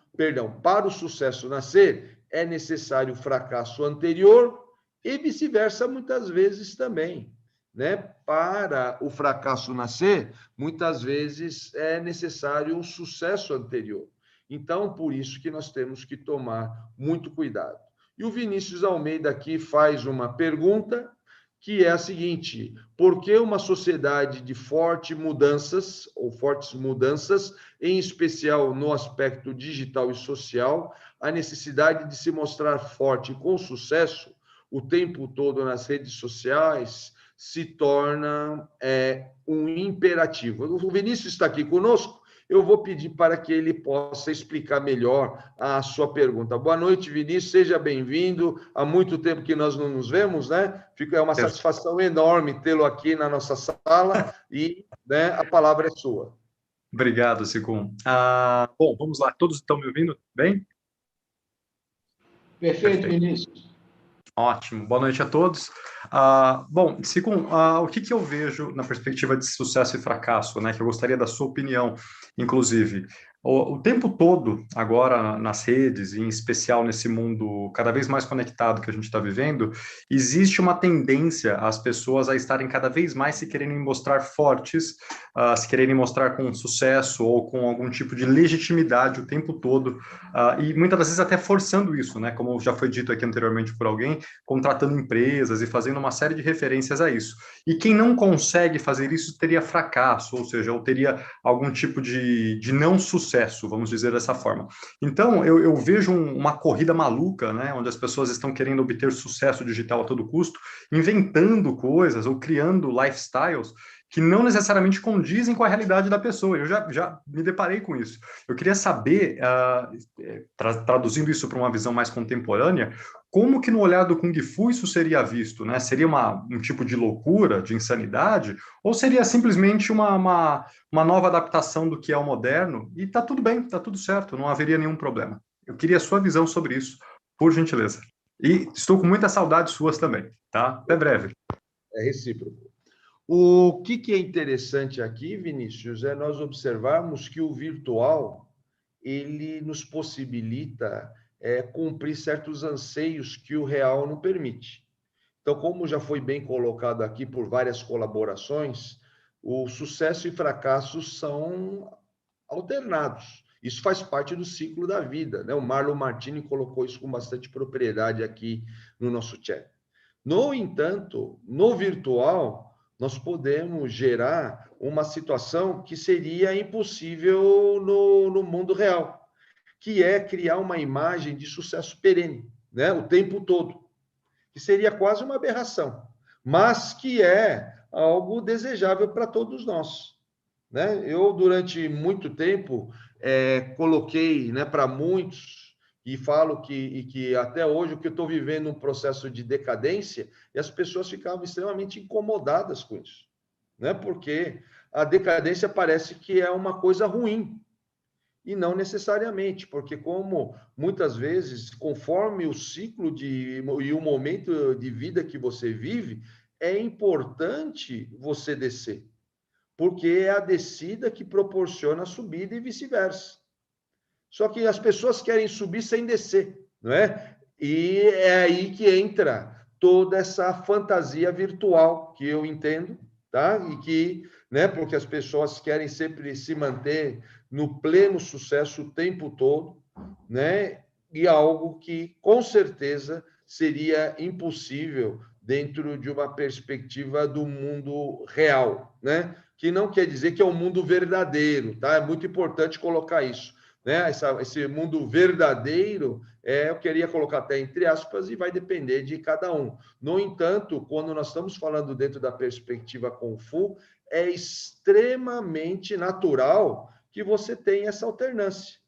para o sucesso nascer é necessário o fracasso anterior e vice-versa muitas vezes também, né? Para o fracasso nascer, muitas vezes é necessário um sucesso anterior. Então, por isso que nós temos que tomar muito cuidado. E o Vinícius Almeida aqui faz uma pergunta que é a seguinte: por que uma sociedade de fortes mudanças, em especial no aspecto digital e social, a necessidade de se mostrar forte e com sucesso o tempo todo nas redes sociais se torna um imperativo? O Vinícius está aqui conosco, eu vou pedir para que ele possa explicar melhor a sua pergunta. Boa noite, Vinícius, seja bem-vindo. Há muito tempo que nós não nos vemos, né? É uma satisfação enorme tê-lo aqui na nossa sala e, né, a palavra é sua. Obrigado, Sicum. Bom, vamos lá. Todos estão me ouvindo bem? Perfeito, Vinícius. Ótimo. Boa noite a todos. Bom, Sicum, o que eu vejo na perspectiva de sucesso e fracasso, né? Que eu gostaria da sua opinião, inclusive. O tempo todo, agora nas redes, e em especial nesse mundo cada vez mais conectado que a gente está vivendo, existe uma tendência às pessoas a estarem cada vez mais se querendo mostrar fortes, se quererem mostrar com sucesso ou com algum tipo de legitimidade o tempo todo, e muitas das vezes até forçando isso, né? Como já foi dito aqui anteriormente por alguém, contratando empresas e fazendo uma série de referências a isso. E quem não consegue fazer isso teria fracasso, ou seja, ou teria algum tipo de não sucesso, vamos dizer dessa forma. Então, eu vejo uma corrida maluca, né, onde as pessoas estão querendo obter sucesso digital a todo custo, inventando coisas ou criando lifestyles que não necessariamente condizem com a realidade da pessoa. Eu já me deparei com isso. Eu queria saber, traduzindo isso para uma visão mais contemporânea, como que no olhar do Kung Fu isso seria visto, né? Seria um tipo de loucura, de insanidade, ou seria simplesmente uma nova adaptação do que é o moderno? E tá tudo bem, tá tudo certo, não haveria nenhum problema. Eu queria a sua visão sobre isso, por gentileza. E estou com muitas saudades suas também, tá? Até breve. É recíproco. O que é interessante aqui, Vinícius, é nós observarmos que o virtual ele nos possibilita cumprir certos anseios que o real não permite. Então, como já foi bem colocado aqui por várias colaborações, o sucesso e fracasso são alternados. Isso faz parte do ciclo da vida, né? O Marlon Martini colocou isso com bastante propriedade aqui no nosso chat. No entanto, no virtual, nós podemos gerar uma situação que seria impossível no mundo real, que é criar uma imagem de sucesso perene, né? O tempo todo, que seria quase uma aberração, mas que é algo desejável para todos nós, né? Eu, durante muito tempo, coloquei, né, para muitos, e falo que até hoje o que eu estou vivendo um processo de decadência, e as pessoas ficavam extremamente incomodadas com isso, né? Porque a decadência parece que é uma coisa ruim, e não necessariamente, porque como muitas vezes, conforme o ciclo e o momento de vida que você vive, é importante você descer, porque é a descida que proporciona a subida e vice-versa. Só que as pessoas querem subir sem descer, não é? E é aí que entra toda essa fantasia virtual que eu entendo, tá? E que, né, porque as pessoas querem sempre se manter no pleno sucesso o tempo todo, né? E algo que com certeza seria impossível dentro de uma perspectiva do mundo real, né? Que não quer dizer que é o mundo verdadeiro, tá? É muito importante colocar isso, né? Esse mundo verdadeiro, eu queria colocar até entre aspas, e vai depender de cada um. No entanto, quando nós estamos falando dentro da perspectiva Kung Fu, é extremamente natural que você tenha essa alternância.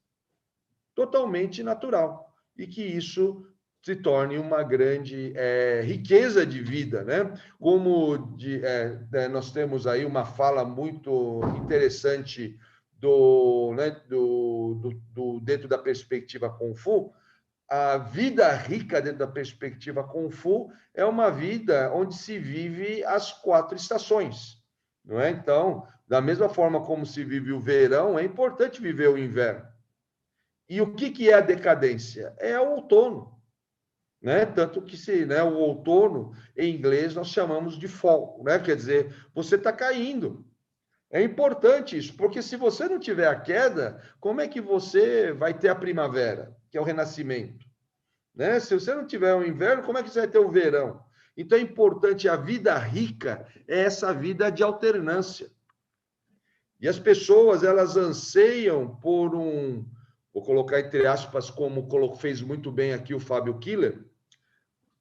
Totalmente natural. E que isso se torne uma grande riqueza de vida, né? Como nós temos aí uma fala muito interessante dentro da perspectiva Kung Fu, a vida rica dentro da perspectiva Kung Fu é uma vida onde se vive as 4 estações, não é? Então, da mesma forma como se vive o verão, é importante viver o inverno. E o que é a decadência? É o outono, né? Tanto que o outono, em inglês, nós chamamos de fall, né? Quer dizer, você está caindo. É importante isso, porque se você não tiver a queda, como é que você vai ter a primavera, que é o renascimento? Né? Se você não tiver o inverno, como é que você vai ter o verão? Então é importante, a vida rica é essa vida de alternância. E as pessoas, elas anseiam por vou colocar entre aspas, como fez muito bem aqui o Fábio Killer,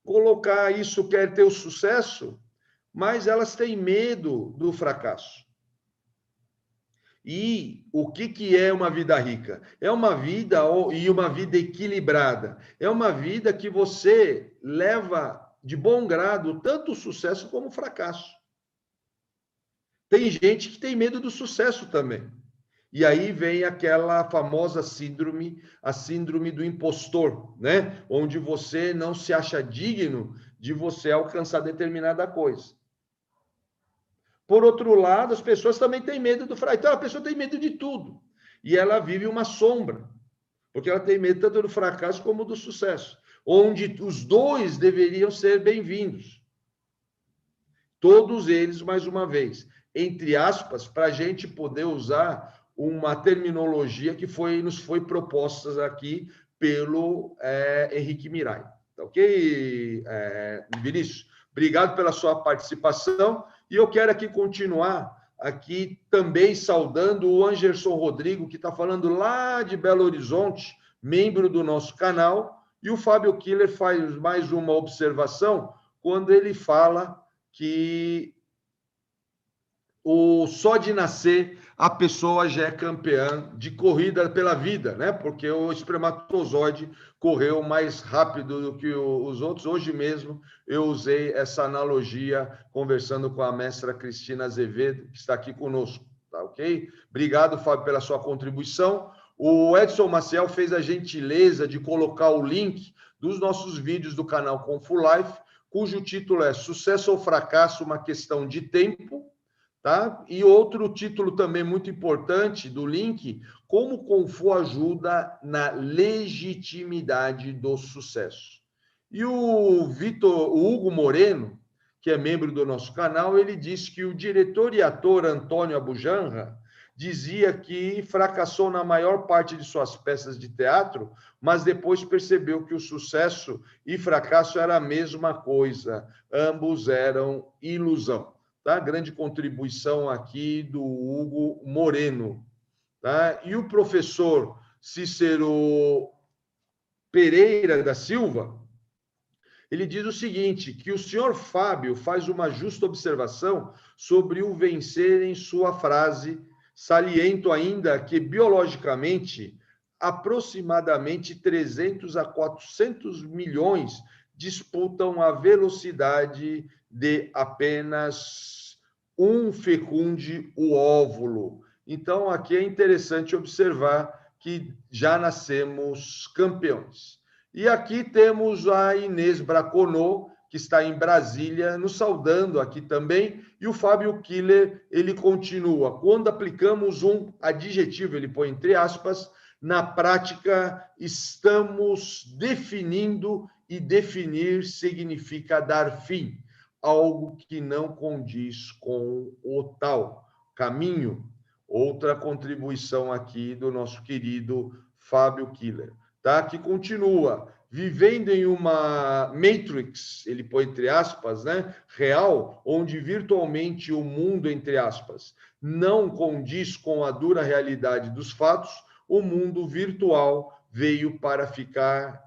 colocar isso, quer ter o sucesso, mas elas têm medo do fracasso. E o que é uma vida rica? É uma vida e uma vida equilibrada. É uma vida que você leva de bom grado tanto o sucesso como o fracasso. Tem gente que tem medo do sucesso também. E aí vem aquela famosa síndrome, a síndrome do impostor, né? Onde você não se acha digno de você alcançar determinada coisa. Por outro lado, as pessoas também têm medo do fracasso. Então, a pessoa tem medo de tudo. E ela vive uma sombra, porque ela tem medo tanto do fracasso como do sucesso, onde os dois deveriam ser bem-vindos. Todos eles, mais uma vez, entre aspas, para a gente poder usar uma terminologia que nos foi proposta aqui pelo Henrique Mirai. Tá ok, Vinícius? Obrigado pela sua participação. E eu quero aqui continuar aqui também saudando o Anderson Rodrigo, que está falando lá de Belo Horizonte, membro do nosso canal, e o Fábio Killer faz mais uma observação quando ele fala que só de nascer a pessoa já é campeã de corrida pela vida, né? Porque o espermatozoide correu mais rápido do que os outros. Hoje mesmo eu usei essa analogia conversando com a mestra Cristina Azevedo, que está aqui conosco, tá ok? Obrigado, Fábio, pela sua contribuição. O Edson Maciel fez a gentileza de colocar o link dos nossos vídeos do canal Kung Fu Life, cujo título é Sucesso ou Fracasso, uma questão de tempo. Tá? E outro título também muito importante do link, como o Kung Fu ajuda na legitimidade do sucesso. E o Hugo Moreno, que é membro do nosso canal, ele diz que o diretor e ator Antônio Abujanra dizia que fracassou na maior parte de suas peças de teatro, mas depois percebeu que o sucesso e fracasso era a mesma coisa, ambos eram ilusão. Tá? Grande contribuição aqui do Hugo Moreno. Tá? E o professor Cícero Pereira da Silva, ele diz o seguinte, que o senhor Fábio faz uma justa observação sobre o vencer em sua frase, saliento ainda que, biologicamente, aproximadamente 300 a 400 milhões disputam a velocidade de apenas um fecunde o óvulo. Então, aqui é interessante observar que já nascemos campeões. E aqui temos a Inês Braconô, que está em Brasília, nos saudando aqui também, e o Fábio Killer, ele continua. Quando aplicamos um adjetivo, ele põe entre aspas, na prática estamos definindo, e definir significa dar fim, algo que não condiz com o tal caminho. Outra contribuição aqui do nosso querido Fábio Killer, tá? Que continua, vivendo em uma matrix, ele põe entre aspas, né, real, onde virtualmente o mundo, entre aspas, não condiz com a dura realidade dos fatos, o mundo virtual veio para ficar.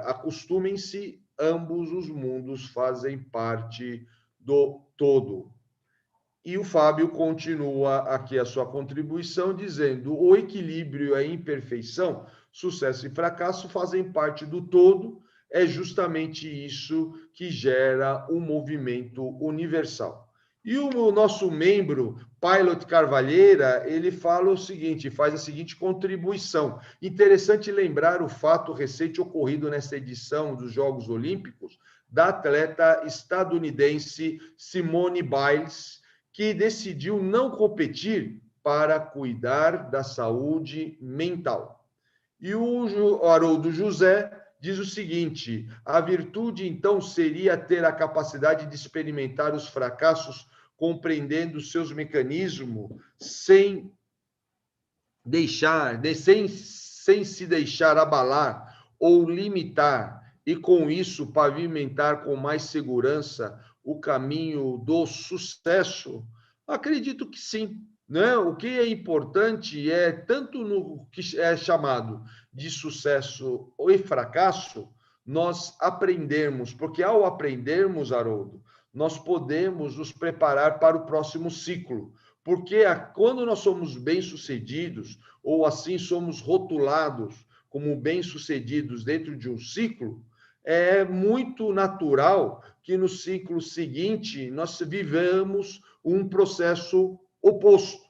Acostumem-se, ambos os mundos fazem parte do todo. E o Fábio continua aqui a sua contribuição, dizendo: o equilíbrio e a imperfeição, sucesso e fracasso fazem parte do todo, é justamente isso que gera um movimento universal. E o nosso membro, Pilot Carvalheira, ele fala o seguinte, faz a seguinte contribuição. Interessante lembrar o fato recente ocorrido nesta edição dos Jogos Olímpicos, da atleta estadunidense Simone Biles, que decidiu não competir para cuidar da saúde mental. E o Haroldo José diz o seguinte, a virtude, então, seria ter a capacidade de experimentar os fracassos, compreendendo seus mecanismos, sem se deixar abalar ou limitar, e, com isso, pavimentar com mais segurança o caminho do sucesso? Acredito que sim. Né? O que é importante é, tanto no que é chamado de sucesso e fracasso, nós aprendermos, porque ao aprendermos, Haroldo, nós podemos nos preparar para o próximo ciclo. Porque quando nós somos bem-sucedidos, ou assim somos rotulados como bem-sucedidos dentro de um ciclo, é muito natural que no ciclo seguinte nós vivamos um processo oposto.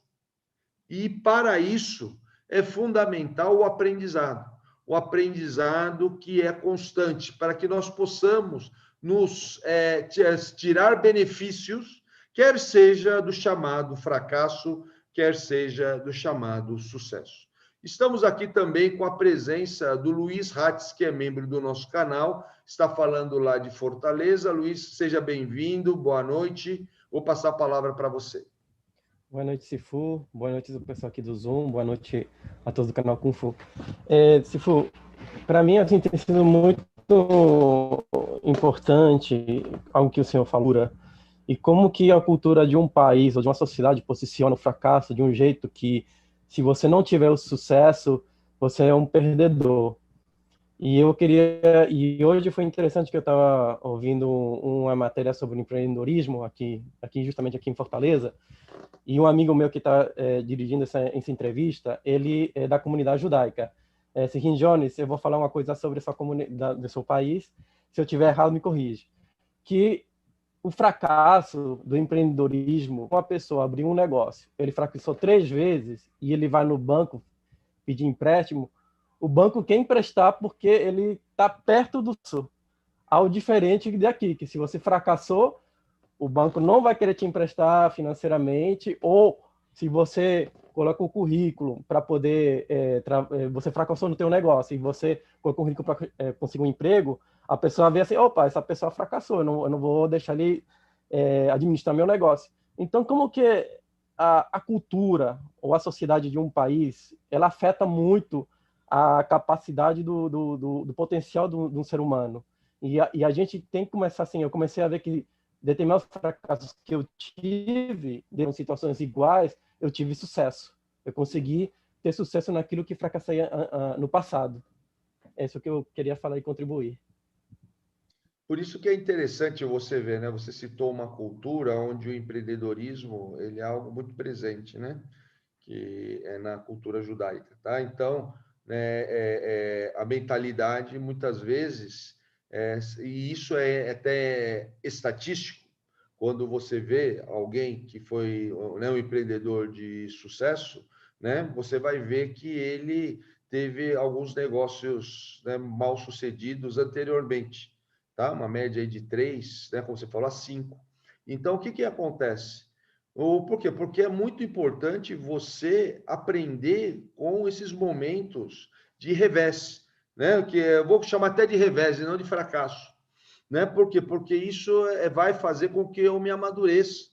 E, para isso, é fundamental o aprendizado que é constante, para que nós possamos nos tirar benefícios, quer seja do chamado fracasso, quer seja do chamado sucesso. Estamos aqui também com a presença do Luiz Hatz, que é membro do nosso canal, está falando lá de Fortaleza. Luiz, seja bem-vindo, boa noite. Vou passar a palavra para você. Boa noite, Cifu. Boa noite ao pessoal aqui do Zoom. Boa noite a todos do canal Kung Fu. Cifu, para mim, assim, tem sido muito importante algo que o senhor falou, e como que a cultura de um país ou de uma sociedade posiciona o fracasso de um jeito que, se você não tiver o sucesso, você é um perdedor. E hoje foi interessante que eu estava ouvindo uma matéria sobre empreendedorismo justamente aqui em Fortaleza, e um amigo meu que está dirigindo essa entrevista, ele é da comunidade judaica. Seguinte, Jones, eu vou falar uma coisa sobre essa comunidade do seu país, se eu tiver errado, me corrige. Que o fracasso do empreendedorismo, uma pessoa abrir um negócio, ele fracassou 3 vezes e ele vai no banco pedir empréstimo, o banco quer emprestar porque ele está perto do sul. Ao diferente daqui, que se você fracassou, o banco não vai querer te emprestar financeiramente, ou se você coloca o currículo para poder... você fracassou no teu negócio e você coloca o currículo para conseguir um emprego, a pessoa vê assim, opa, essa pessoa fracassou, eu não vou deixar ele administrar meu negócio. Então, como que a cultura ou a sociedade de um país, ela afeta muito a capacidade do potencial de um ser humano. E a gente tem que começar assim, eu comecei a ver que determinados fracassos que eu tive, em situações iguais, eu tive sucesso. Eu consegui ter sucesso naquilo que fracassei no passado. É isso que eu queria falar e contribuir. Por isso que é interessante você ver, né? Você citou uma cultura onde o empreendedorismo ele é algo muito presente, né? Que é na cultura judaica, tá? Então, né, a mentalidade muitas vezes, e isso é até estatístico, quando você vê alguém que foi, né, um empreendedor de sucesso, né? Você vai ver que ele teve alguns negócios, né, mal sucedidos anteriormente, tá? Uma média aí de 3, né, como você falou, a 5. Então, o que que acontece? Por quê? Porque é muito importante você aprender com esses momentos de revés, né? Que eu vou chamar até de revés e não de fracasso, né? Por quê? Porque isso vai fazer com que eu me amadureça.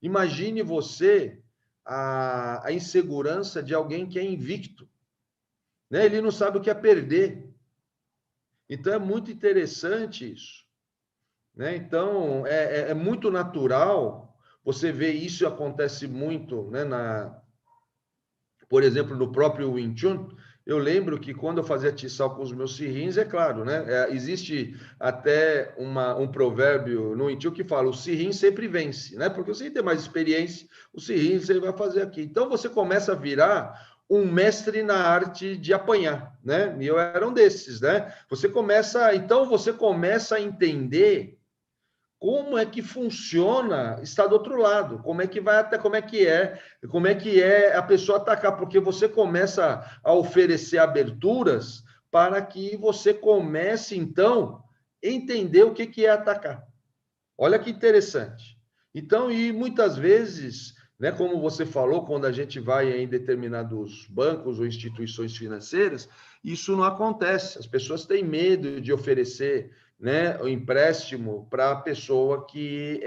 Imagine você a insegurança de alguém que é invicto, né? Ele não sabe o que é perder. Então é muito interessante isso, né? Então é muito natural. Você vê isso acontece muito, né, por exemplo, no próprio Wing Chun. Eu lembro que quando eu fazia tiçal com os meus sirrins, é claro, né? Existe até um provérbio no Wing Chun que fala: o sirrim sempre vence, né? Porque você tem mais experiência, o sirrim você vai fazer aqui. Então você começa a virar um mestre na arte de apanhar, né? E eu era um desses, né? Então você começa a entender como é que funciona estar do outro lado, como é que é a pessoa atacar, porque você começa a oferecer aberturas para que você comece, então, a entender o que é atacar. Olha que interessante. Então, e muitas vezes, né, como você falou, quando a gente vai em determinados bancos ou instituições financeiras, isso não acontece. As pessoas têm medo de oferecer, né, o empréstimo para a pessoa que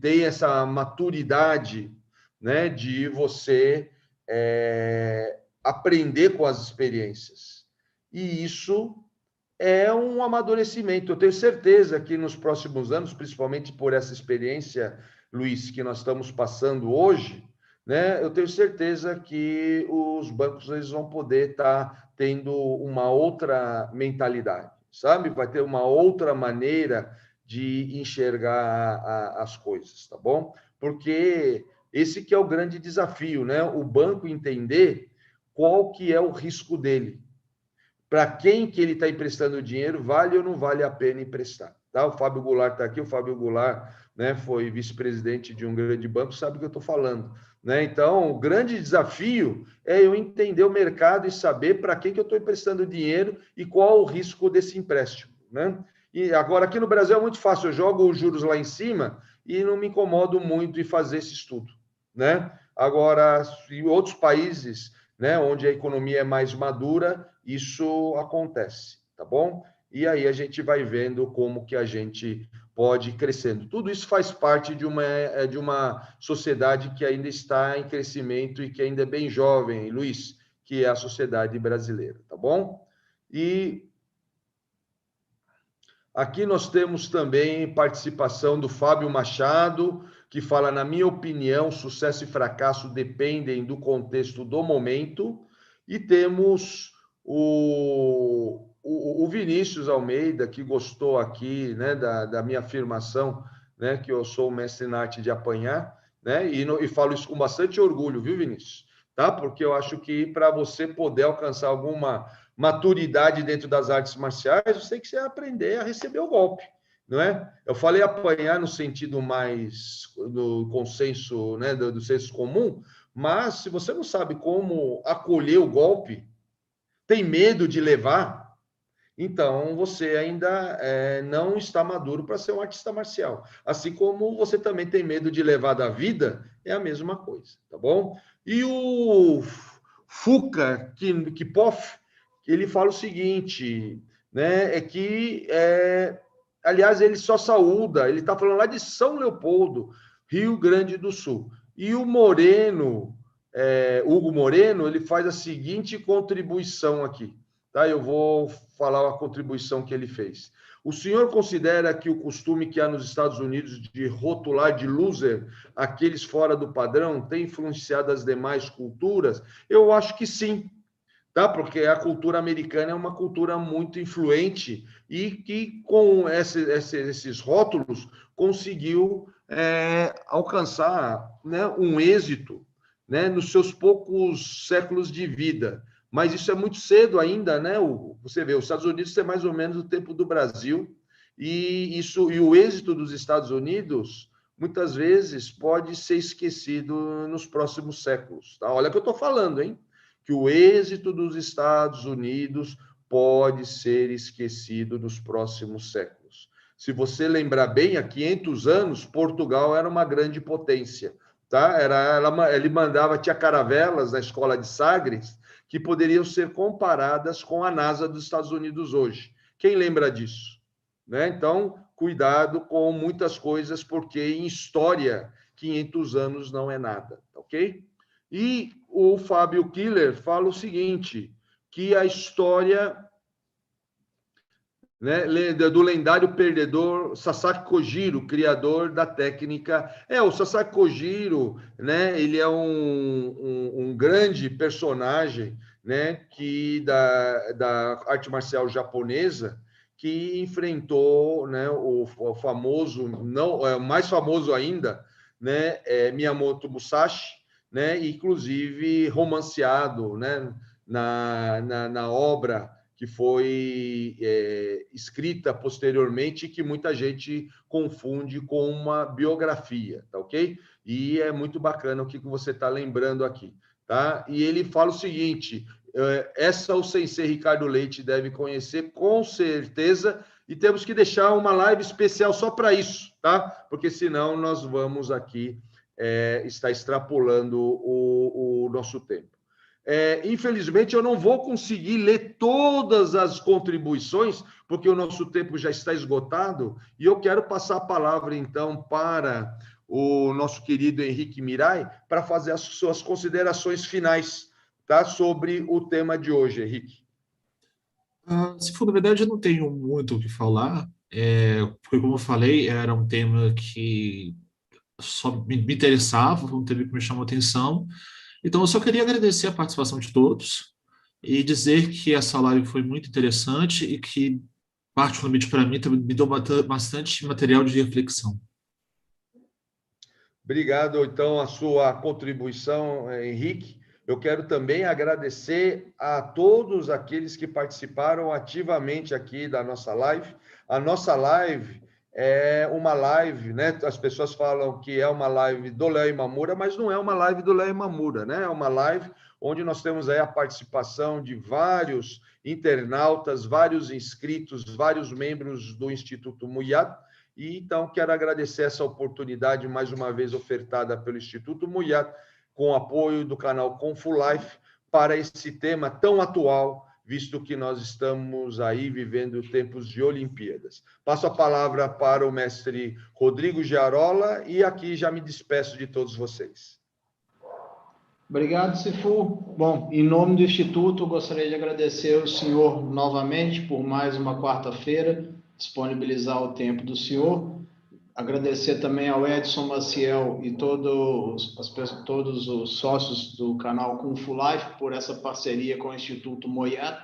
tem essa maturidade, né, de você aprender com as experiências. E isso é um amadurecimento. Eu tenho certeza que nos próximos anos, principalmente por essa experiência, Luiz, que nós estamos passando hoje, né? Eu tenho certeza que os bancos eles vão poder estar tendo uma outra mentalidade, sabe? Vai ter uma outra maneira de enxergar as coisas, tá bom? Porque esse que é o grande desafio, né? O banco entender qual que é o risco dele, para quem que ele está emprestando dinheiro, vale ou não vale a pena emprestar. Tá? O Fábio Goulart está aqui, o Fábio Goulart, né, foi vice-presidente de um grande banco, sabe o que eu estou falando. Né? Então, o grande desafio é eu entender o mercado e saber para quem que eu estou emprestando dinheiro e qual o risco desse empréstimo. Né? E agora, aqui no Brasil é muito fácil, eu jogo os juros lá em cima e não me incomodo muito em fazer esse estudo. Né? Agora, em outros países, né, onde a economia é mais madura, isso acontece, tá bom? E aí a gente vai vendo como que a gente pode ir crescendo. Tudo isso faz parte de uma sociedade que ainda está em crescimento e que ainda é bem jovem, Luiz, que é a sociedade brasileira, tá bom? E aqui nós temos também participação do Fábio Machado, que fala: na minha opinião, sucesso e fracasso dependem do contexto do momento. E temos o Vinícius Almeida, que gostou aqui, né, da minha afirmação, né, que eu sou o mestre na arte de apanhar, né, e falo isso com bastante orgulho, viu, Vinícius? Tá? Porque eu acho que para você poder alcançar alguma maturidade dentro das artes marciais, você tem que aprender a receber o golpe, não é? Eu falei apanhar no sentido mais do consenso, né, do senso comum, mas se você não sabe como acolher o golpe, tem medo de levar, então você ainda não está maduro para ser um artista marcial. Assim como você também tem medo de levar da vida, é a mesma coisa, tá bom? E o Fuka Kipoff, ele fala o seguinte, né, aliás, ele só saúda, ele está falando lá de São Leopoldo, Rio Grande do Sul. E o Moreno, Hugo Moreno, ele faz a seguinte contribuição aqui, tá? Eu vou falar a contribuição que ele fez. O senhor considera que o costume que há nos Estados Unidos de rotular de loser aqueles fora do padrão tem influenciado as demais culturas? Eu acho que sim, tá? Porque a cultura americana é uma cultura muito influente e que, com esses rótulos, conseguiu alcançar, né, um êxito, né, nos seus poucos séculos de vida. Mas isso é muito cedo ainda, né? Você vê, os Estados Unidos é mais ou menos o tempo do Brasil, e o êxito dos Estados Unidos muitas vezes pode ser esquecido nos próximos séculos. Tá? Olha o que eu estou falando, hein? Que o êxito dos Estados Unidos pode ser esquecido nos próximos séculos. Se você lembrar bem, há 500 anos, Portugal era uma grande potência. Tá? Ele mandava, tinha caravelas na escola de Sagres, que poderiam ser comparadas com a NASA dos Estados Unidos hoje. Quem lembra disso? Né? Então, cuidado com muitas coisas, porque em história, 500 anos não é nada, ok? E o Fábio Killer fala o seguinte, que a história, né, do lendário perdedor Sasaki Kojiro, criador da técnica. O Sasaki Kojiro, né, ele é um grande personagem, né, da arte marcial japonesa, que enfrentou, né, o famoso, não, mais famoso ainda, né, Miyamoto Musashi, né, inclusive romanceado, né, na obra que foi escrita posteriormente e que muita gente confunde com uma biografia, tá ok? E é muito bacana o que você está lembrando aqui, tá? E ele fala o seguinte, essa o Sensei Ricardo Leite deve conhecer com certeza, e temos que deixar uma live especial só para isso, tá? Porque senão nós vamos aqui estar extrapolando o nosso tempo. Infelizmente, eu não vou conseguir ler todas as contribuições, porque o nosso tempo já está esgotado, e eu quero passar a palavra, então, para o nosso querido Henrique Mirai, para fazer as suas considerações finais, tá? Sobre o tema de hoje, Henrique. Se for, na verdade, eu não tenho muito o que falar, porque, como eu falei, era um tema que só me interessava, foi um tema que me chamou a atenção. Então, eu só queria agradecer a participação de todos e dizer que essa live foi muito interessante e que, particularmente para mim, me deu bastante material de reflexão. Obrigado, então, a sua contribuição, Henrique. Eu quero também agradecer a todos aqueles que participaram ativamente aqui da nossa live. A nossa live é uma live, né? As pessoas falam que é uma live do Léo Imamura, mas não é uma live do Léo Imamura, né? É uma live onde nós temos aí a participação de vários internautas, vários inscritos, vários membros do Instituto Muyat. E então quero agradecer essa oportunidade mais uma vez ofertada pelo Instituto Muyat, com o apoio do canal ConfuLife, para esse tema tão atual, visto que nós estamos aí vivendo tempos de Olimpíadas. Passo a palavra para o mestre Rodrigo Giarola e aqui já me despeço de todos vocês. Obrigado, Sifu. Bom, em nome do Instituto, gostaria de agradecer ao senhor novamente por mais uma quarta-feira, disponibilizar o tempo do senhor. Agradecer também ao Edson Maciel e todos os sócios do canal ConfuLife por essa parceria com o Instituto Moyat.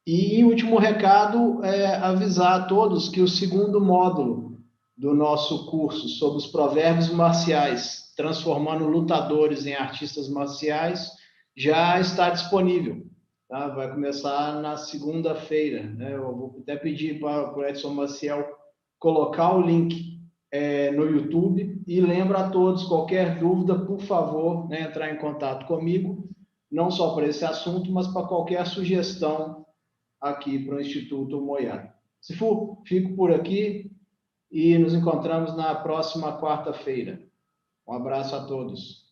E, em último recado, avisar a todos que o segundo módulo do nosso curso sobre os provérbios marciais, transformando lutadores em artistas marciais, já está disponível. Tá? Vai começar na segunda-feira. Né? Eu vou até pedir para o Edson Maciel colocar o link no YouTube, e lembro a todos, qualquer dúvida, por favor, né, entrar em contato comigo, não só para esse assunto, mas para qualquer sugestão aqui para o Instituto Moyat. Sifu, fico por aqui e nos encontramos na próxima quarta-feira. Um abraço a todos.